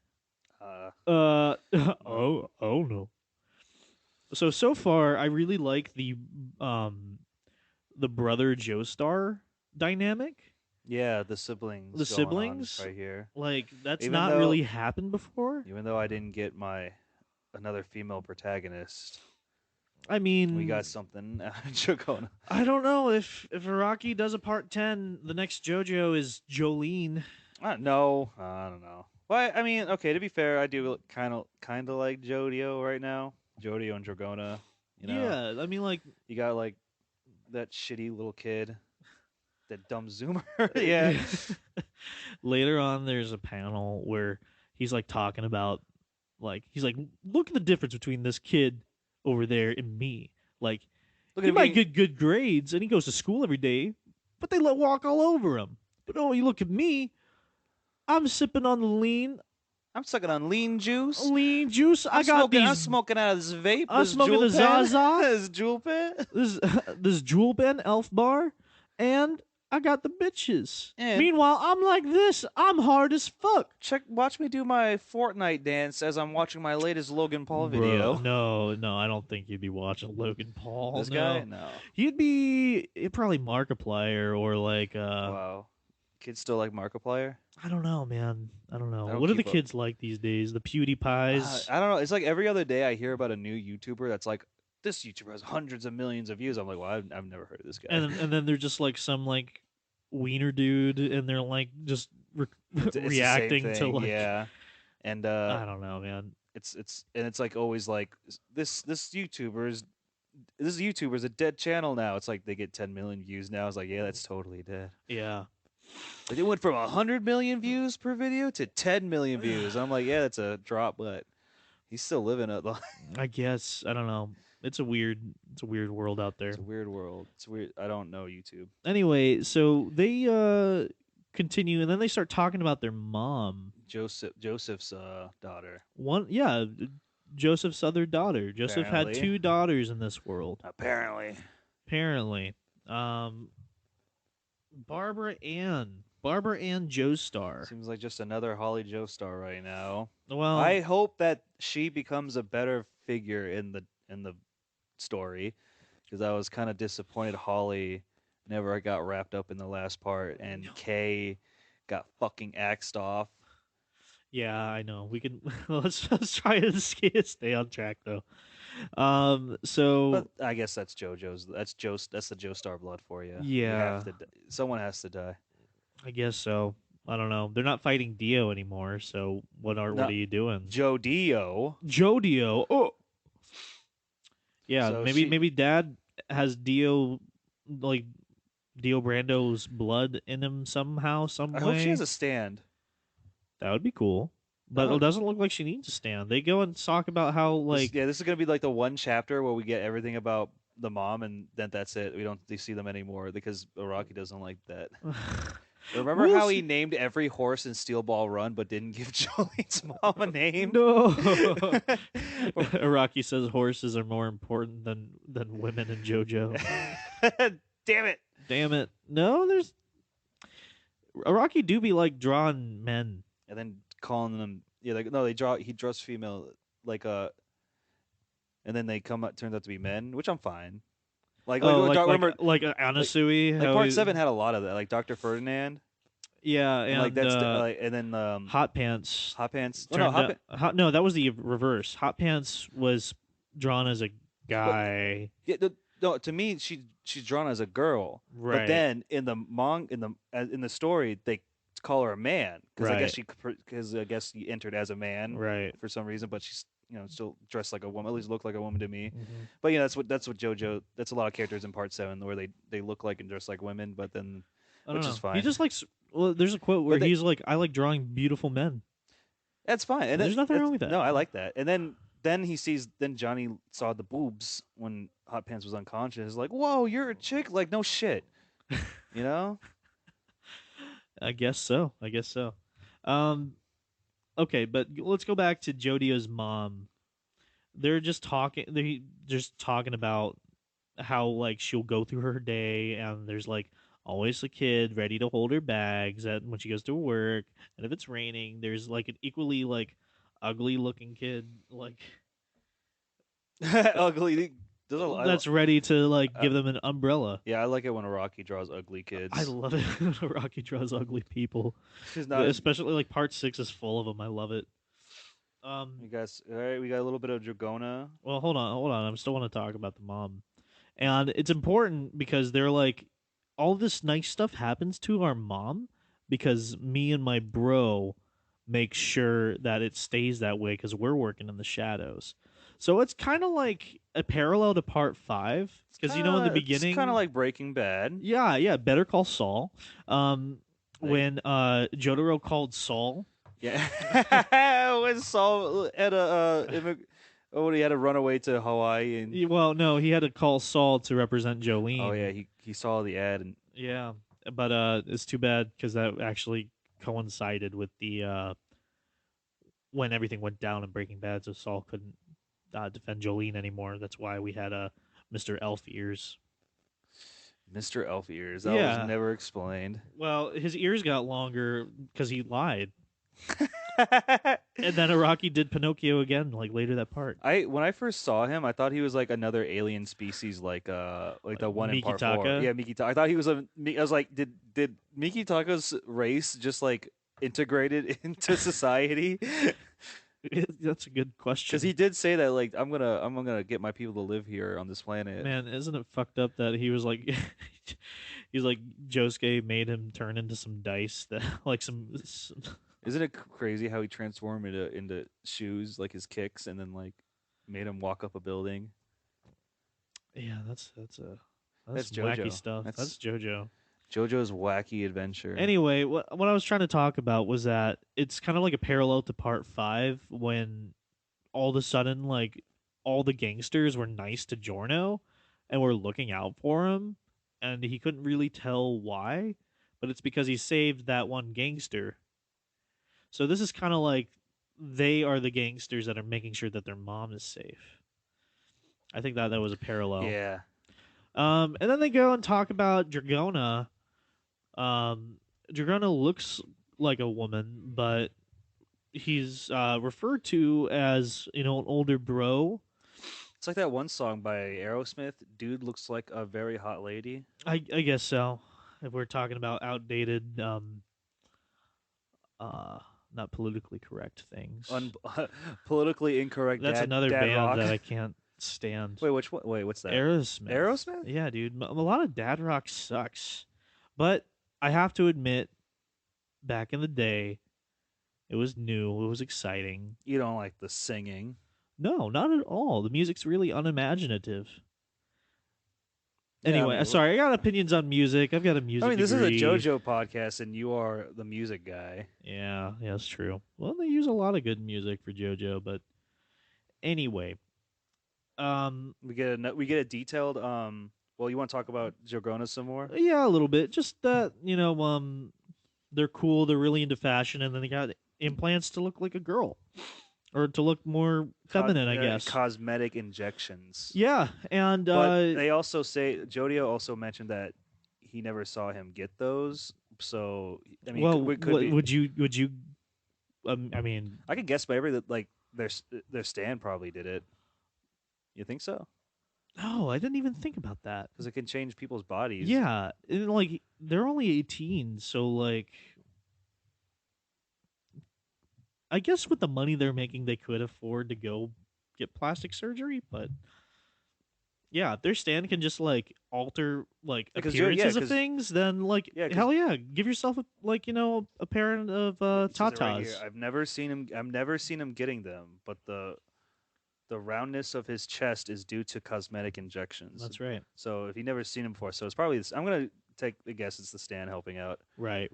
oh no." So far, I really like the brother Joestar dynamic. Yeah, the siblings. The going on siblings? right here. Like that's Even not though- really happened before. Even though I didn't get another female protagonist, I mean, we got something out of Dragona. I don't know if Iraqi does a part 10, the next JoJo is Jolene. No, I don't know. Well, I mean, okay. To be fair, I do kind of like Jodio right now. Jodio and Dragona. You know, Yeah, I mean, like, you got like that shitty little kid, that dumb zoomer. Yeah. Later on, there's a panel where he's like talking about, like, he's like, look at the difference between this kid over there and me. Like, Look he at him might getting- get good grades and he goes to school every day, but they let walk all over him. But oh, you look at me, I'm sipping on the lean. I'm sucking on lean juice. Lean juice. I'm I got smoking. I'm these. smoking out of this vape, I'm this smoking jewel the pen, Zaza. this jewel pen, This this Jewel Ben Elf Bar, and I got the bitches. and Meanwhile, I'm like this. I'm hard as fuck. watch me do my Fortnite dance as I'm watching my latest Logan Paul Bro, video. no, I don't think you'd be watching Logan Paul. This guy, No, no. you'd probably Markiplier or like Wow, kids still like Markiplier. I don't know, man. I don't know. I don't What are the keep up. kids like these days? The PewDiePies. I don't know. It's like every other day I hear about a new YouTuber that's like, this YouTuber has hundreds of millions of views. I'm like, well, I've never heard of this guy. And then they're just like some like wiener dude, and they're like just It's the same reacting to thing, like yeah. And I don't know, man. it's like always like this YouTuber's a dead channel now. It's like they get 10 million views now. It's like, yeah, that's totally dead. Yeah, Like, they went from 100 million views per video to 10 million views. I'm like, yeah, that's a drop, but he's still living it. I guess I don't know. It's a weird world out there. It's a weird world. It's weird. I don't know YouTube. Anyway, so they continue, and then they start talking about their mom. Joseph's daughter. One, yeah, Joseph's other daughter. Joseph had Apparently. 2 daughters in this world. Apparently. Apparently, Barbara Ann Joestar. Seems like just another Holly Joestar right now. Well, I hope that she becomes a better figure in the story, because I was kind of disappointed Holly never got wrapped up in the last part, and Kay got fucking axed off. yeah, I know. We can let's try to stay on track though. So But I guess that's JoJo's. That's the Joestar blood for you. You yeah, have to. Someone has to die. I guess so. I don't know. They're not fighting Dio anymore. So what No. are you doing? Joe Dio. Jodio. Oh, yeah. So Maybe Dad has Dio, like Dio Brando's blood in him somehow, some I way. hope she has a stand. That would be cool. But Uh-huh. it doesn't look like she needs a stand. They go and talk about how like This is gonna be like the one chapter where we get everything about the mom, and then that's it. We don't see them anymore because Araki doesn't like that. Remember We'll how he see. named every horse in Steel Ball Run, but didn't give Jolene's mom a name? No. Araki says horses are more important than women in JoJo. Damn it! Damn it. No, there's Araki do be like drawing men. And then calling them, yeah, like no, he draws female, like and then they come out turns out to be men, which I'm fine. Remember, like Anasui. like how Part he- 7 had a lot of that, like Dr. Ferdinand, Yeah, and and like that's and then Hot Pants. Hot Pants. Oh, no, turned no, that was the reverse. Hot Pants was drawn as a guy. Yeah, no, to me, she's drawn as a girl, Right. but then in the story they call her a man because I guess she entered as a man Right. for some reason, but she's still dressed like a woman, at least look like a woman to me. Mhm. But that's what JoJo. That's a lot of characters in Part 7 where they look like and dress like women, but then I don't which know. is fine. He just likes. Well, there's a quote where But they- he's like, "I like drawing beautiful men." that's fine. And There's nothing wrong with that. No, I like that. And then Johnny saw the boobs when Hot Pants was unconscious. Like, whoa, you're a chick? Like, no shit. You know? I guess so. Okay, but let's go back to Jodio's mom. They're just talking. They just talking about how like she'll go through her day, and there's like always a kid ready to hold her bags at when she goes to work, and if it's raining, there's like an equally like ugly looking kid like Ugly. that's ready to like give them an umbrella. Yeah, I like it when Araki draws ugly kids. I love it when Rocky draws ugly people. She's not. Especially like part 6 is full of them. I love it. You guys, all right, we got a little bit of Dragona. Well, hold on. I still want to talk about the mom, and it's important because they're like, all this nice stuff happens to our mom because me and my bro make sure that it stays that way because we're working in the shadows. So it's kind of like a parallel to part 5 because in the beginning, it's kind of like Breaking Bad. yeah, Better Call Saul. When Jotaro called Saul. Yeah, when Saul had he had to run away to Hawaii and Well, no, he had to call Saul to represent Jolene. oh yeah, he saw the ad and Yeah, but it's too bad because that actually coincided with the when everything went down in Breaking Bad, so Saul couldn't defend Jolene anymore. That's why we had Mr. Elf Ears. Mr. Elf Ears. That was Yeah. never explained. Well, his ears got longer because he lied. And then Araki did Pinocchio again, like later that part. When I first saw him, I thought he was like another alien species, like the one in part 4. Mikitaka. Yeah, Mikitaka. I thought he was a. I was like, did Mikitaka's race just like integrated into society? That's a good question. Because he did say that like I'm gonna get my people to live here on this planet. Man, isn't it fucked up that he was like, he's like Josuke made him turn into some dice that like some Isn't it crazy how he transformed into shoes like his kicks and then like made him walk up a building? yeah, that's That's wacky JoJo. stuff. That's JoJo. JoJo's wacky adventure. Anyway, what I was trying to talk about was that it's kind of like a parallel to part 5 when all of a sudden like all the gangsters were nice to Giorno and were looking out for him and he couldn't really tell why, but it's because he saved that one gangster. So this is kind of like they are the gangsters that are making sure that their mom is safe. I think that was a parallel. Yeah. And then they go and talk about Dragona. Dragona looks like a woman, but he's referred to as an older bro. It's like that one song by Aerosmith. Dude looks like a very hot lady. I guess so. If we're talking about outdated, not politically correct things. Politically incorrect. That's another dad band rock. that I can't stand. Wait, which one? Wait, what's that? Aerosmith. Aerosmith? Yeah, dude. A lot of dad rock sucks. But I have to admit, back in the day, it was new. It was exciting. You don't like the singing. No, not at all. The music's really unimaginative. Anyway, mean, sorry, I got opinions on music. I've got a music this is a degree. JoJo podcast, and you are the music guy. Yeah, that's true. Well, they use a lot of good music for JoJo, but anyway, We get a detailed. Well, you want to talk about Jogrona some more? yeah, a little bit. Just that they're cool. They're really into fashion, and then they got implants to look like a girl, or to look more feminine, I guess. Cosmetic injections. Yeah, and But they also say Jodio also mentioned that he never saw him get those. So I mean, well, could be, would you? I mean, I could guess by like their stand probably did it. You think so? no, I didn't even think about that. Because it can change people's bodies. Yeah, and like they're only 18, so like I guess with the money they're making, they could afford to go get plastic surgery, but yeah, if their stand can just like alter like Because appearances of 'cause- things, then like Yeah, 'cause- hell yeah, give yourself a pair of It says it right here. tatas. I've never seen him getting them, but the roundness of his chest is due to cosmetic injections. That's right. So if you've never seen him before, so it's probably I'm gonna take a guess it's the stand helping out. Right.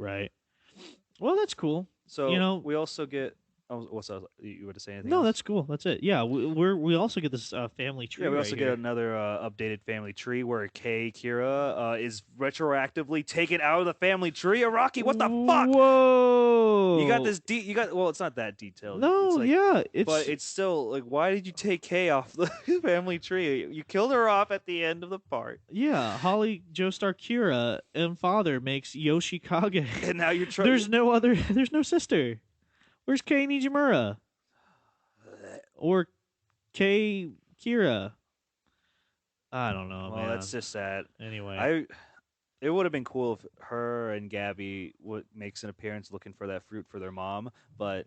Well, that's cool. So we also get. Oh, what's else? You want to say anything? No, else? that's cool. That's it. Yeah, we also get this family tree. Yeah, we right also here. get another updated family tree where Kira is retroactively taken out of the family tree. Araki, what the fuck? Whoa! You got this. You got. Well, it's not that detailed. No, it's like, yeah, but it's still like, why did you take Kay off the family tree? You killed her off at the end of the part, yeah. Holly Joestar Kira and father makes Yoshikage. and now you're trying. There's no other. There's no sister. Where's Kei Nijimura or Kei Kira? I don't know, Well, man. that's just sad. Anyway, It would have been cool if her and Gabby makes an appearance looking for that fruit for their mom, but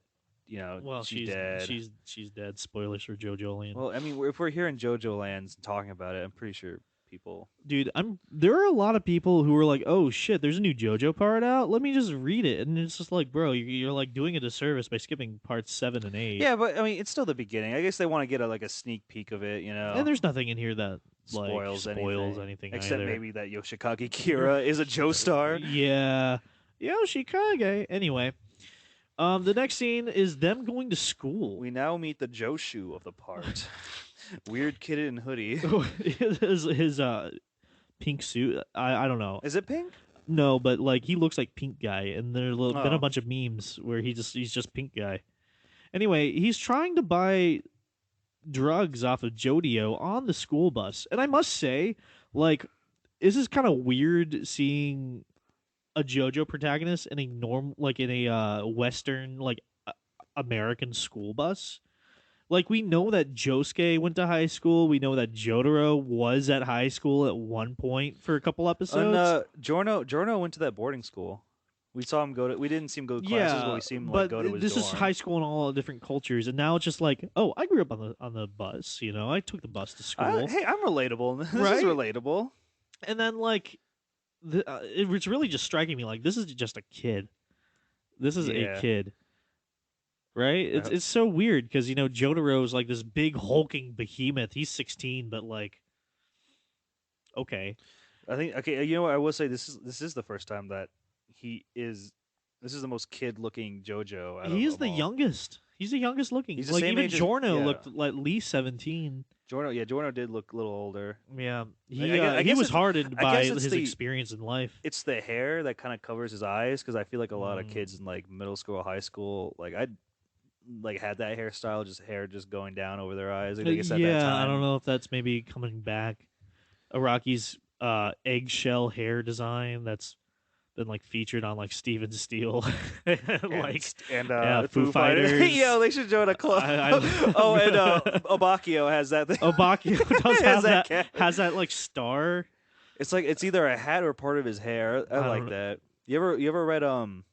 well, she's dead. She's dead. Spoilers for JoJoLands. Well, I mean, if we're here in JoJoLands and talking about it, I'm pretty sure people. Dude, there are a lot of people who are like, "Oh shit, there's a new JoJo part out. Let me just read it." And it's just like, bro, you're like doing a disservice by skipping parts 7 and 8. Yeah, but I mean, it's still the beginning. I guess they want to get a sneak peek of it, And there's nothing in here that spoils anything except either. maybe that Yoshikage Kira is a Joestar. Yeah, Yoshikage. Anyway, the next scene is them going to school. We now meet the Joshu of the part. Weird kid in hoodie. his pink suit. I don't know. Is it pink? No, but like he looks like Pink Guy, and there's been Oh. a bunch of memes where he's just Pink Guy. Anyway, he's trying to buy drugs off of Jodio on the school bus. And I must say, like, this is kind of weird seeing a JoJo protagonist in a in a Western, like, American school bus. Like, we know that Josuke went to high school. We know that Jotaro was at high school at one point for a couple And episodes. Jorno went to that boarding school. We saw him go to. We didn't see him go to classes, but Yeah, we see him like but go to his this is high dorm. school in all different cultures, and now it's just like, oh, I grew up on the bus. You know, I took the bus to school, Hey, I'm relatable. This is right? relatable. And then like, it was really just striking me like this is just a kid. This is a Yeah. kid, right? It's so weird because you know Jotaro's like this big hulking behemoth. He's 16, but like, okay, I think okay. You know what? I will say this is the first time that he is. This is the most kid-looking JoJo out he of is them the all. youngest. He's the youngest looking. He's the Like same even age as Jorno yeah. looked at least 17. Jorno, yeah, Jorno did look a little older. Yeah, I he guess was it's hardened I by guess it's his the experience in life. it's the hair that kind of covers his eyes because I feel like a lot of Mm. kids in like middle school, or high school, like I like had that hairstyle, just hair just going down over their eyes. I guess at that Yeah, I don't time, know if that's maybe coming back. Araki's eggshell hair design that's been like featured on like Steven Steel, like and yeah, Foo Foo Fighters. Yo, Fighters. they should join a club. I Oh, and love Abakio has that thing. Obakio does has have that that cat. has that like star. It's like it's either a hat or part of his hair. I I like don't know. that. You ever read you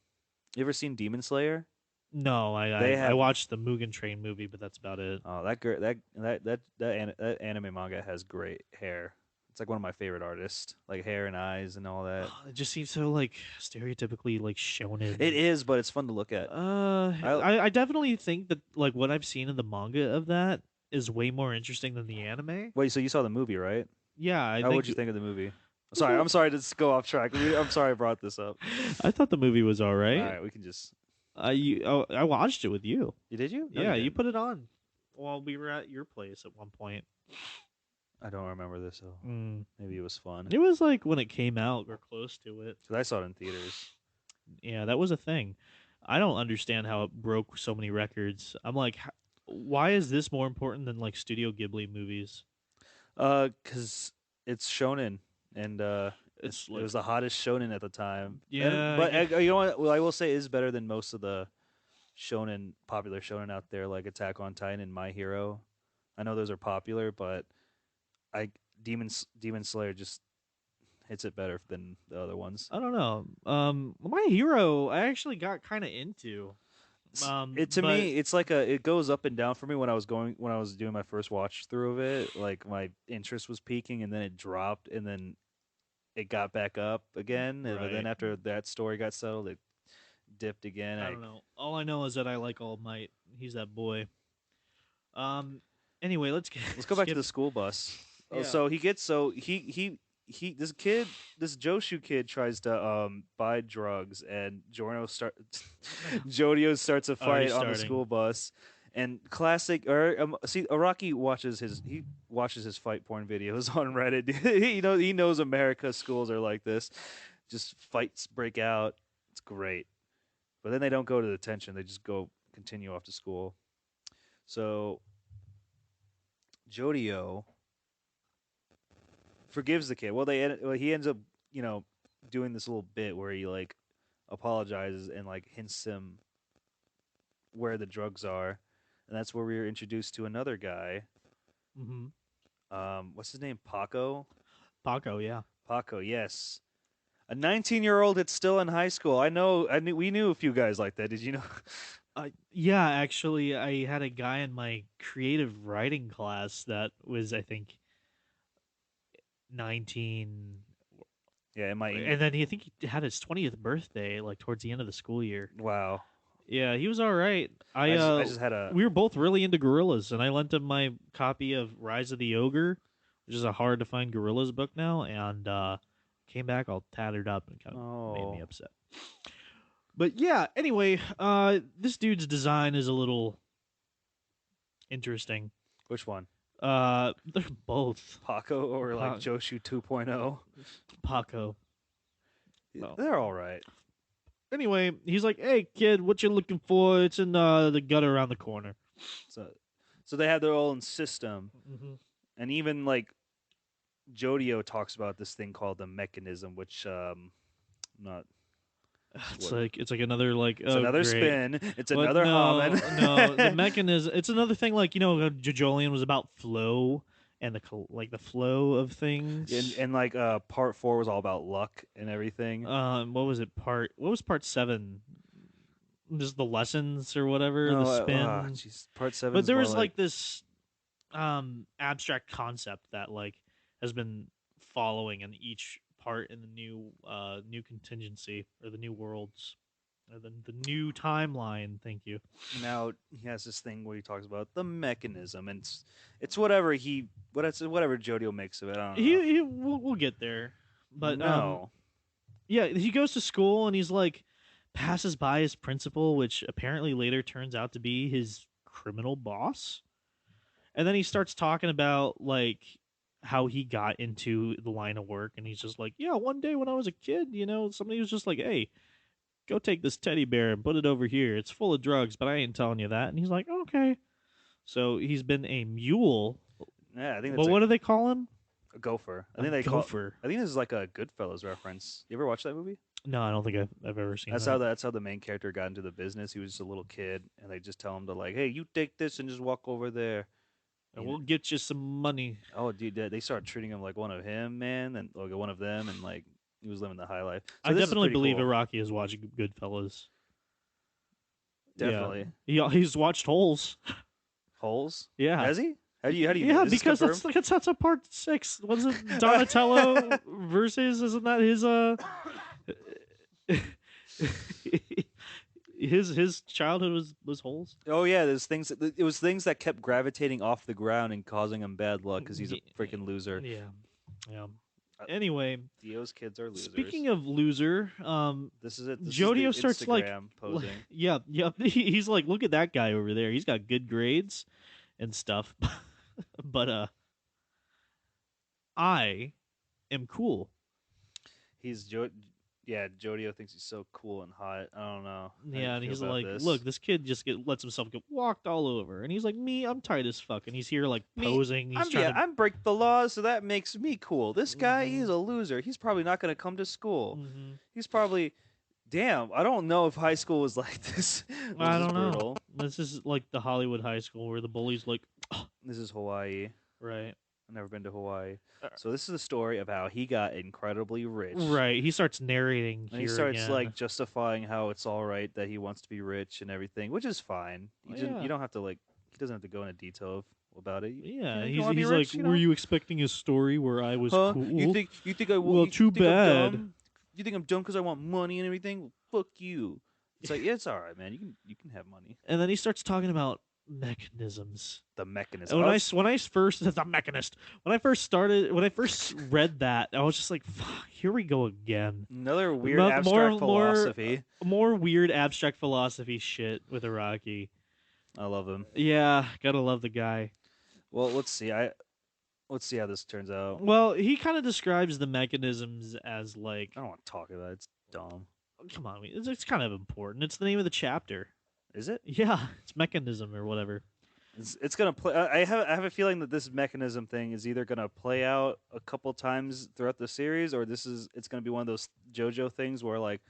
ever seen Demon Slayer? No, They I have watched the Mugen Train movie, but that's about it. oh that anime manga has great hair. It's like one of my favorite artists, like hair and eyes and all that. It just seems so like stereotypically like It shonen. is, but it's fun to look at. I I definitely think that like what I've seen in the manga of that is way more interesting than the anime. wait. So you saw the movie, right? Yeah, I How would think you think of the movie? was Sorry, I'm sorry to just go off track. I'm sorry I brought this up. I thought the movie was all All right. right, we can just. I watched it with you. You did you? No, you Yeah, you didn't. put it on while we were at your place at one point. I don't remember this. So Mm. maybe it was fun It was like when it came out or close to it. because I saw it in theaters. Yeah, that was a thing. I don't understand how it broke so many records. I'm like, why is this more important than like Studio Ghibli movies? Cause it's shonen, and It's it like, was the hottest shonen at the time. And yeah, but you know what? Well, I will say it is better than most of the popular shonen out there, like Attack on Titan and My Hero. I know those are popular, but I Demon Slayer just hits it better than the other ones. I don't know. My hero, I actually got kind of into. It to But me, it's like it goes up and down for me when I was doing my first watch through of it. Like my interest was peaking, and then it dropped, and then it got back up again. But then right, after that story got settled, it dipped again. I don't know. All I know is that I like All Might. He's that boy. Um. Anyway, let's get Let's go back to skip. the school bus. Oh, Yeah. so he gets so he this Joshu kid tries to buy drugs and Jodio starts a Already fight on the starting. school bus. And classic, or see, Araki watches his fight porn videos on Reddit. He knows America schools are like this, just fights break out. It's great, but then they don't go to detention; they just go continue off to school. So Jodio forgives the kid. He ends up doing this little bit where he like apologizes and like hints him where the drugs are, and that's where we are introduced to another guy. Mm-hmm. What's his name? Paco. Paco, yeah. Paco. Yes, a 19-year-old that's still in high school. I know. We knew a few guys like that. Did you know? Yeah, actually, I had a guy in my creative writing class that was, I think, 19, Yeah, in my and then I think he had his 20th birthday, like towards the end of the school year. wow. Yeah, he was all right. I just had a We were both really into gorillas, and I lent him my copy of Rise of the Ogre, which is a hard to find gorillas book now, and came back all tattered up and kind of made me oh upset. But yeah, anyway, this dude's design is a little interesting. which one? They're both Paco or like Pa- Joshu 2.0? Paco. Well, They're all right. Anyway, he's like, "Hey, kid, what you looking for? It's in the gutter around the corner." So, so they have their own system, Mm-hmm. and even like Jodio talks about this thing called the mechanism, which not It's what like another like, it's oh another great. spin. It's But another Haman. no, the mechanism. It's another thing, like JoJolian was about flow and the flow of and, things. and like part 4 was all about luck and everything. What was it? What was part 7? Just the lessons or whatever, the No, spin. jeez, part 7 But is there more was like like this abstract concept that like has been following in each part in the new contingency or the new worlds or the new timeline. Thank you. now he has this thing where he talks about the mechanism, and it's whatever whatever Jodio makes of it. I don't know. We'll get there, but No, yeah, he goes to school and he's like passes by his principal, which apparently later turns out to be his criminal boss. And then he starts talking about like how he got into the line of work, and he's just like, "Yeah, one day when I was a kid, somebody was just like, hey, go take this teddy bear and put it over here. It's full of drugs, but I ain't telling you that." And he's like, "Okay." So he's been a mule. yeah, I think that's But what do they call him? a gopher. I A think they call. gopher. I think this is like a Goodfellas reference. You ever watch that movie? No, I don't think I've ever seen That's that. how that's how the main character got into the business. He was just a little kid, and they just tell him to like, "Hey, you take this and just walk over there." And You know, we'll get you some money. oh, dude, they started treating him like one of him, man, and like one of them, and like he was living the high life. So I this is definitely pretty believe cool. Iraqi has watched Goodfellas. Yeah, Definitely he's watched Holes. holes. Yeah, Has he? How do you know? yeah, Is this because confirmed? that's a part 6. Was it Donatello versus? Isn't that his his childhood was Holes? Oh yeah, there's things. It was things that kept gravitating off the ground and causing him bad luck because he's a freaking loser. Yeah, yeah. Uh, Anyway, Dio's kids are losers. speaking of loser, This is it. This is the Jodio starts like, Instagram posing. yeah, yeah. He's like, look at that guy over there. He's got good grades and stuff. But I am cool. He's Jo. Yeah, Jodio thinks he's so cool and hot. I don't know how you Yeah, and feel he's about like, this. look, this kid just lets himself get walked all over, and he's like, me, I'm tight as fuck, and he's here like Me, posing. He's trying to. I'm break the laws, so that makes me cool. This guy, Hmm. he's a loser. He's probably not gonna come to school. Hmm. He's probably, damn. I don't know if high school was like this. Was I this don't know. brutal? This is like the Hollywood high school where the bullies like, This is Hawaii. right, I've never been to Hawaii. Uh, So this is a story of how he got incredibly rich. right. He starts narrating And he here starts again. like justifying how it's all right that he wants to be rich and everything, which is fine. Oh, You yeah, don't have to like he doesn't have to go into detail about it. yeah. You want to be He's like, rich, were you expecting a story where I was Huh? cool? You think I will? Well, You too think I'm bad. dumb? You think I'm dumb because I want money and everything? Well, fuck you. It's like yeah, it's all right, man. You can have money. And then he starts talking about mechanisms. The And mechanism. when I first the mechanist when I first read that, I was just like, fuck, here we go again. Another weird More abstract more philosophy. more weird abstract philosophy shit with Iraqi. I love him. Yeah, gotta love the guy. Well, let's see how this turns out. Well, he kind of describes the mechanisms as like, I don't want to talk about it. It's dumb. come on, it's kind of important. It's the name of the chapter. Is it? Yeah, it's mechanism or whatever. It's gonna play. I have a feeling that this mechanism thing is either gonna play out a couple times throughout the series, or it's gonna be one of those JoJo things where like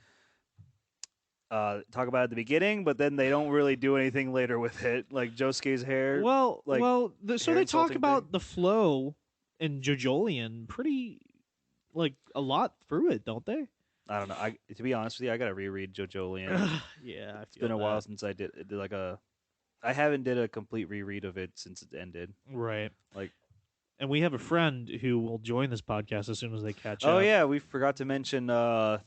talk about it at the beginning, but then they don't really do anything later with it. Like Josuke's hair, like So hair they talk insulting about thing. the flow in JoJolian pretty like a lot through it, don't they? I don't know. I to be honest with you, I gotta reread JoJo. Yeah, I It's feel been a while that. since I did like a. I haven't did a complete reread of it since it ended. Right. Like, And we have a friend who will join this podcast as soon as they catch oh up. yeah, we forgot to mention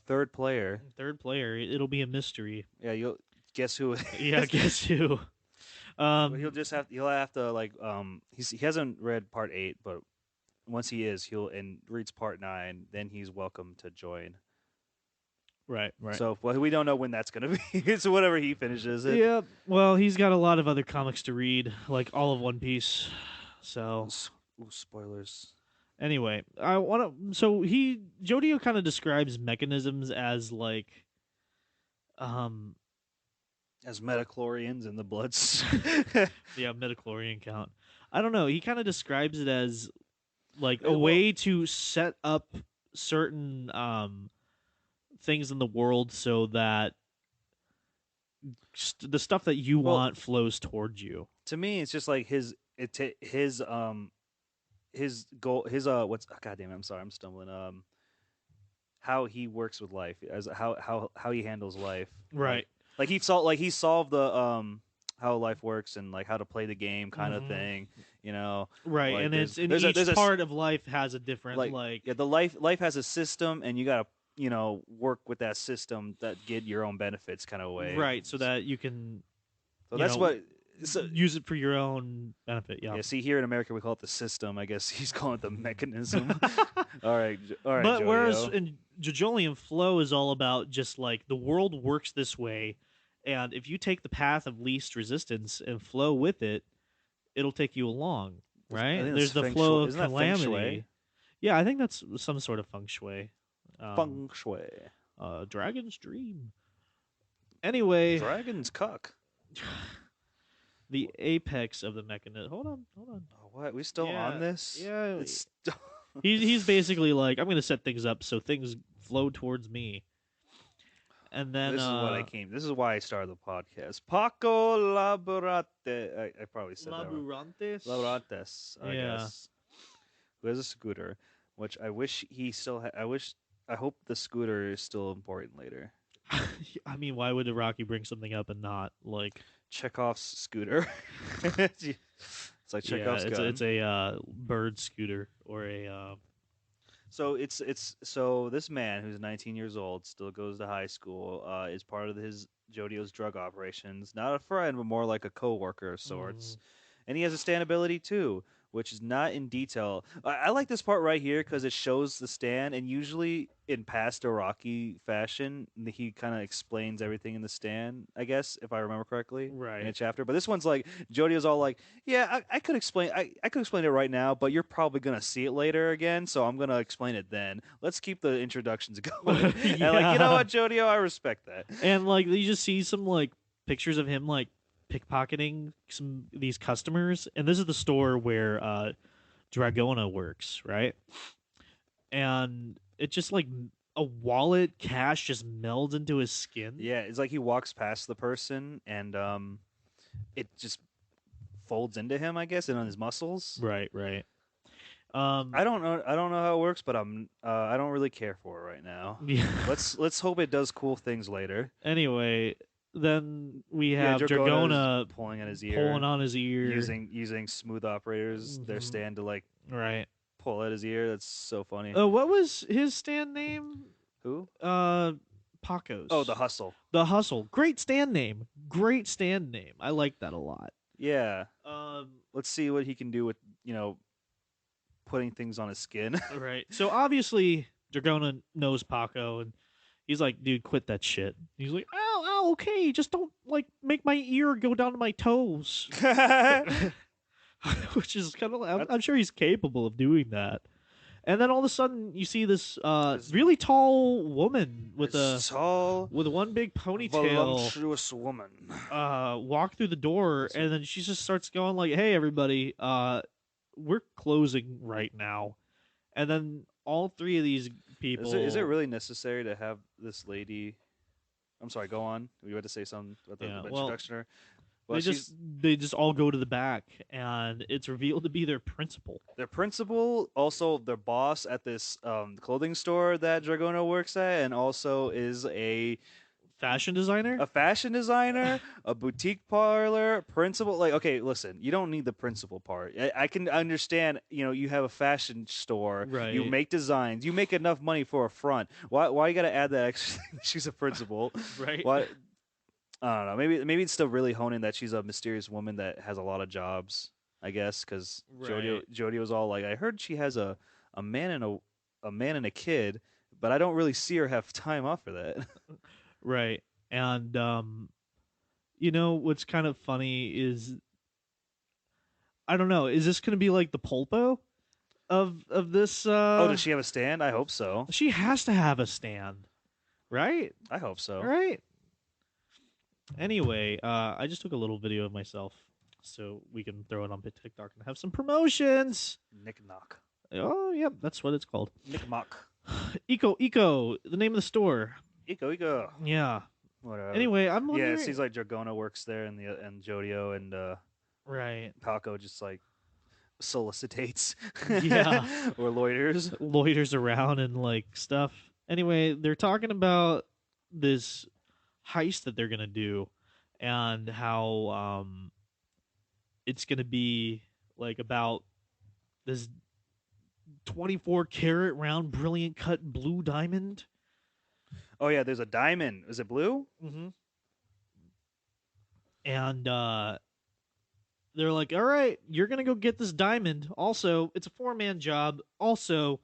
third player. Third player, it'll be a mystery. Yeah, you'll guess who it Yeah, is. guess who? But he'll have to like he hasn't read part 8, but once he is, he'll and reads part 9, then he's welcome to join. Right, right. So well, we don't know when that's gonna be. So whatever he finishes it. Yeah, well, he's got a lot of other comics to read, like all of One Piece. So Ooh, spoilers. anyway, I want to. So Jodio kind of describes mechanisms as like um As metachlorians in the bloods. yeah, midichlorian count. I don't know. He kind of describes it as like a Well, way to set up certain things in the world so that the stuff that you well, want flows towards you. to me, it's just like his goal, his what's God damn it, I'm sorry, I'm stumbling. How he works with life, as how he handles life, Right. like he solved the how life works and like how to play the game kind of Hmm. thing, you know. Right, Like and it's in there's each a part of life has a different like like yeah, the life has a system, and you gotta work with that system that get your own benefits kind of way. right, so that you can So you that's know what. So use it for your own benefit. Yeah. yeah, see here in America we call it the system. I guess he's calling it the mechanism. All right, But whereas Jojo. in JoJolian flow is all about just like the world works this way, and if you take the path of least resistance and flow with it, it'll take you along. I Right? think that's There's the feng shui. flow of Isn't that feng shui? calamity. Yeah, I think that's some sort of feng shui. Feng shui. Dragon's dream. Anyway, Dragon's cuck. the apex of the mechanism. Hold on. Oh, what? We still on Yeah, this? yeah. It's still... He's basically like, I'm gonna set things up so things flow towards me, and then This is what I came. This is why I started the podcast. Paco Laborate. I probably said that wrong. Laburantes. Laborates, I Yeah, guess. Who has a scooter, which I wish he still. I wish. I hope the scooter is still important later. I mean, why would Iraqi bring something up and not like? Chekhov's scooter. It's like Yeah, Chekhov's it's gun. a bird scooter or a So so this man who's 19 years old still goes to high school. Is part of his Jodio's drug operations. Not a friend, but more like a coworker of mm, sorts. And he has a stand ability too, which is not in detail. I like this part right here because it shows the stand, and usually in past Iraqi fashion, he kind of explains everything in the stand. I guess if I remember correctly in a right. chapter. But this one's like Jodio's all like, "Yeah, I could explain. I could explain it right now, but you're probably gonna see it later again, so I'm gonna explain it then. Let's keep the introductions going." And like, you know Yeah, what, Jodio, I respect that. and like you just see some like pictures of him like pickpocketing some these customers, and this is the store where Dragona works, right? And it just like a wallet cash just melds into his skin. Yeah, it's like he walks past the person, and it just folds into him, I guess, and on his muscles. Right, right. Um, I don't know. I don't know how it works, but I don't really care for it right now. yeah. Let's hope it does cool things later. Anyway, then we Yeah, have Dragona is Dragona pulling at his pulling ear, on his ear. using smooth operators their Mhm. stand to like Right. pull at his ear. That's so funny. What was his stand name? Who? Uh, Oh, the Pacos. hustle. The Hustle. Great stand name. Great stand name. I like that a lot. Yeah. Um, Let's see what he can do with putting things on his skin. right. So obviously Dragona knows Paco, and he's like, "Dude, quit that shit." He's like, "Oh, oh, okay. Just don't like make my ear go down to my toes." Which is kind of. I'm sure he's capable of doing that. And then all of a sudden, you see this This- really tall woman with a This tall, with one big ponytail voluptuous woman. walk through the door, and then she just starts going like, "Hey, everybody, we're closing right now." And then all three of these people, Is it really necessary to have this lady? I'm sorry. Go on. You had to say something about the yeah, well, introduction. Well, they just all go to the back, and it's revealed to be their principal. their principal, also their boss at this clothing store that Dragona works at, and also is Fashion designer. a fashion designer, a boutique parlor, principal. Like, okay, listen, you don't need the principal part. I can understand, you have a fashion store, you Right. make designs, you make enough money for a front. Why you got to add that extra thing that she's a principal? Right. Why? I don't know. Maybe it's still really honing that she's a mysterious woman that has a lot of jobs. I guess because Right. Jodie was all like, I heard she has a man and a man and a kid, but I don't really see her have time off for that. Right. And you know what's kind of funny is I don't know, is this going to be like the pulpo of this Oh, does she have a stand? I hope so. she has to have a stand, right? I hope so. Right? Anyway, I just took a little video of myself so we can throw it on TikTok and have some promotions. Nick Knock. Oh, yep, that's what it's called. Nick Mock. Eco, the name of the store. Ego. Yeah. Whatever. Anyway, I'm Yeah, it wondering. seems like Dragona works there, and Jodio and Right. Paco just like solicitates Yeah. or loiters. Loiters around and like stuff. Anyway, they're talking about this heist that they're gonna do, and how it's gonna be like about this 24 karat round brilliant cut blue diamond. Oh yeah, there's a diamond. Is it blue? Mm-hmm. And they're like, all right, you're gonna go get this diamond. Also, it's a 4-man job. Also,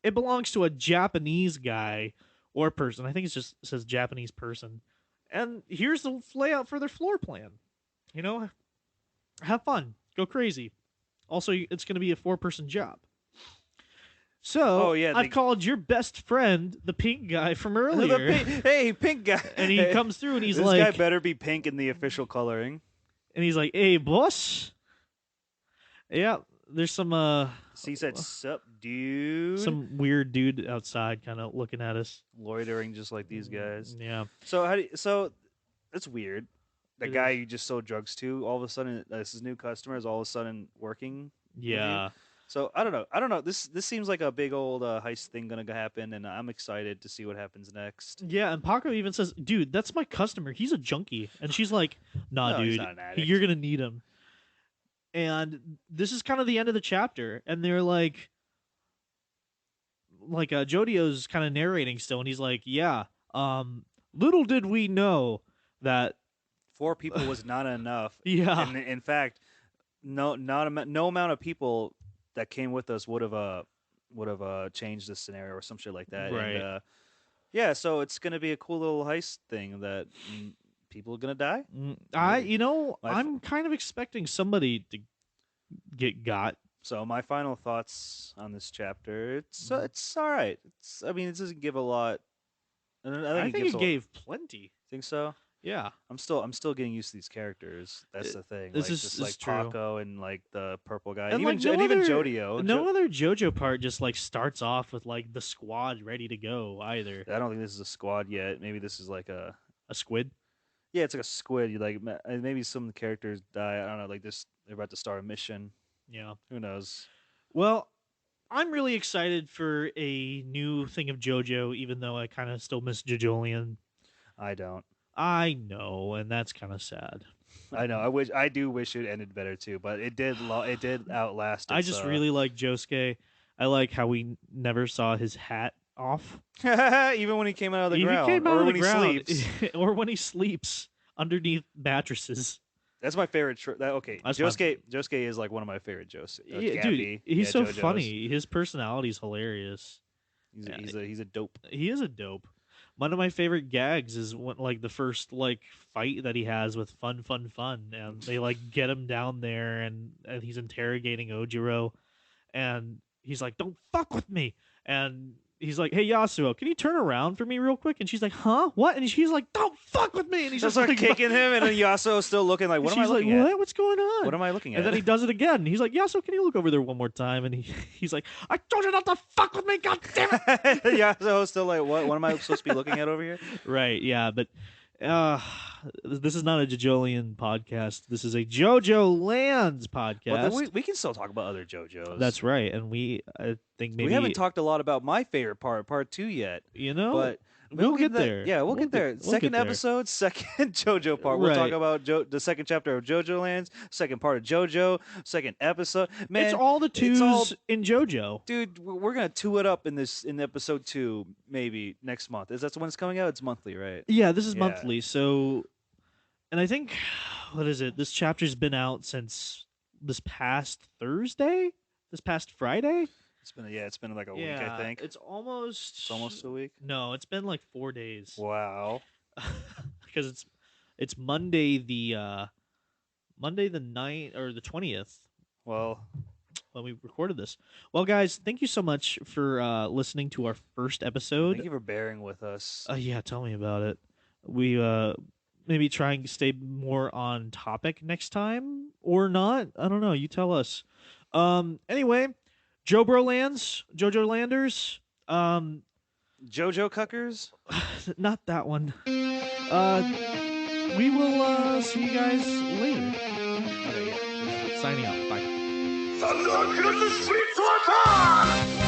it belongs to a Japanese guy or person. I think it says Japanese person. And here's the layout for their floor plan. You know, have fun, go crazy. Also, it's going to be a 4-person job. Oh So yeah, I've called your best friend, the pink guy from the earlier, hey, pink guy. and he comes through and he's this like, guy better be pink in the official coloring. and he's like, "Hey, boss." Yeah, there's some He said, "Sup, dude." some weird dude outside, kind of looking at us, Loitering just like these guys. Yeah, So how do you, so that's weird. The It guy is. you just sold drugs to, all of a sudden, this is new customer is all of a sudden working with you. yeah. So I don't know. This seems like a big old heist thing gonna happen, and I'm excited to see what happens next. Yeah, and Paco even says, "Dude, that's my customer. He's a junkie." And she's like, "Nah, No, he's dude, not an addict. you're gonna need him." And this is kind of the end of the chapter, and they're like Jodio's kind of narrating still, and he's like, "Yeah, little did we know that." 4 people was not enough. Yeah, And in fact, no amount of people that came with us would have changed the scenario or some shit like that. right. And yeah, so it's gonna be a cool little heist thing that people are gonna die. Maybe. I'm kind of expecting somebody to get got. So my final thoughts on this chapter, Mhm. it's all right. I mean, it doesn't give a lot. I I think it think gives it a lot. gave plenty. Think so? Yeah, I'm still getting used to these characters. That's It- the thing. this Like is just is like true. Paco and like the purple guy, And like and even Jodio. no other JoJo part just like starts off with like the squad ready to go either. I don't think this is a squad yet. Maybe this is like a A squid. yeah, it's like a squid. You like maybe some of the characters die. I don't know. Like this, they're about to start a mission. Yeah. Who knows? Well, I'm really excited for a new thing of JoJo, even though I kind of still miss JoJolian. I don't. I know, and that's kind of sad. I know. I do wish it ended better too, but it did outlast I its. just really like Josuke. I like how we never saw his hat off. Even when he came out of the He ground, came out or of the when ground, he sleeps. or when he sleeps underneath mattresses. That's my favorite. Okay, That's my- Josuke is like one of my favorite Jose. Yeah, Gappy. dude, he's so JoJo's. funny. His personality's hilarious. He's a dope. He is a dope. One of my favorite gags is when like the first like fight that he has with Fun, and they like get him down there and he's interrogating Ojiro, and he's like, "Don't fuck with me," and he's like, "Hey Yasuo, can you turn around for me real quick?" And she's like, "Huh? What?" And she's like, "Don't fuck with me," and he's Just just like like kicking him, and then Yasuo's still looking like, "What am I she's like, looking at? "What? What's going on?" What am I looking at?" And then he does it again. He's like, "Yasuo, can you look over there one more time?" And he's like, "I told you not to fuck with me, god damn it!" Yasuo's still like, "What? What am I supposed to be looking at over here?" Right, yeah, but uh this is not a JoJolian podcast. This is a JoJoLands Well, podcast. then we can still talk about other JoJos. That's right, and I think maybe we haven't talked a lot about my favorite part 2 yet. but we'll get there. Yeah, we'll get there. We'll Second get there. episode, second JoJo part. We'll talk Right. about the second chapter of JoJoLands, second part of JoJo, second episode. Man, It's all the twos all- in JoJo. dude, we're gonna two it up in episode 2 maybe next month. Is that when it's coming out? It's monthly, right? Yeah, this is Yeah. monthly. So, and I think what is it? This chapter's been out since this past Thursday, this past Friday. It's been like a week, I think. It's almost Almost a week. No, it's been like 4 days. Wow. Because it's Monday the Monday the 9th or the 20th Well, when we recorded this. Well, guys, thank you so much for listening to our first episode. thank you for bearing with us. Yeah, tell me about it. We maybe try and stay more on topic next time or not. I don't know. You tell us. Anyway, Jojo Landers. Um, Jojo Cuckers. not that one. Uh, we will see you guys later. Okay, yeah. Signing out. Bye. Thunder Cruises Sweet Water!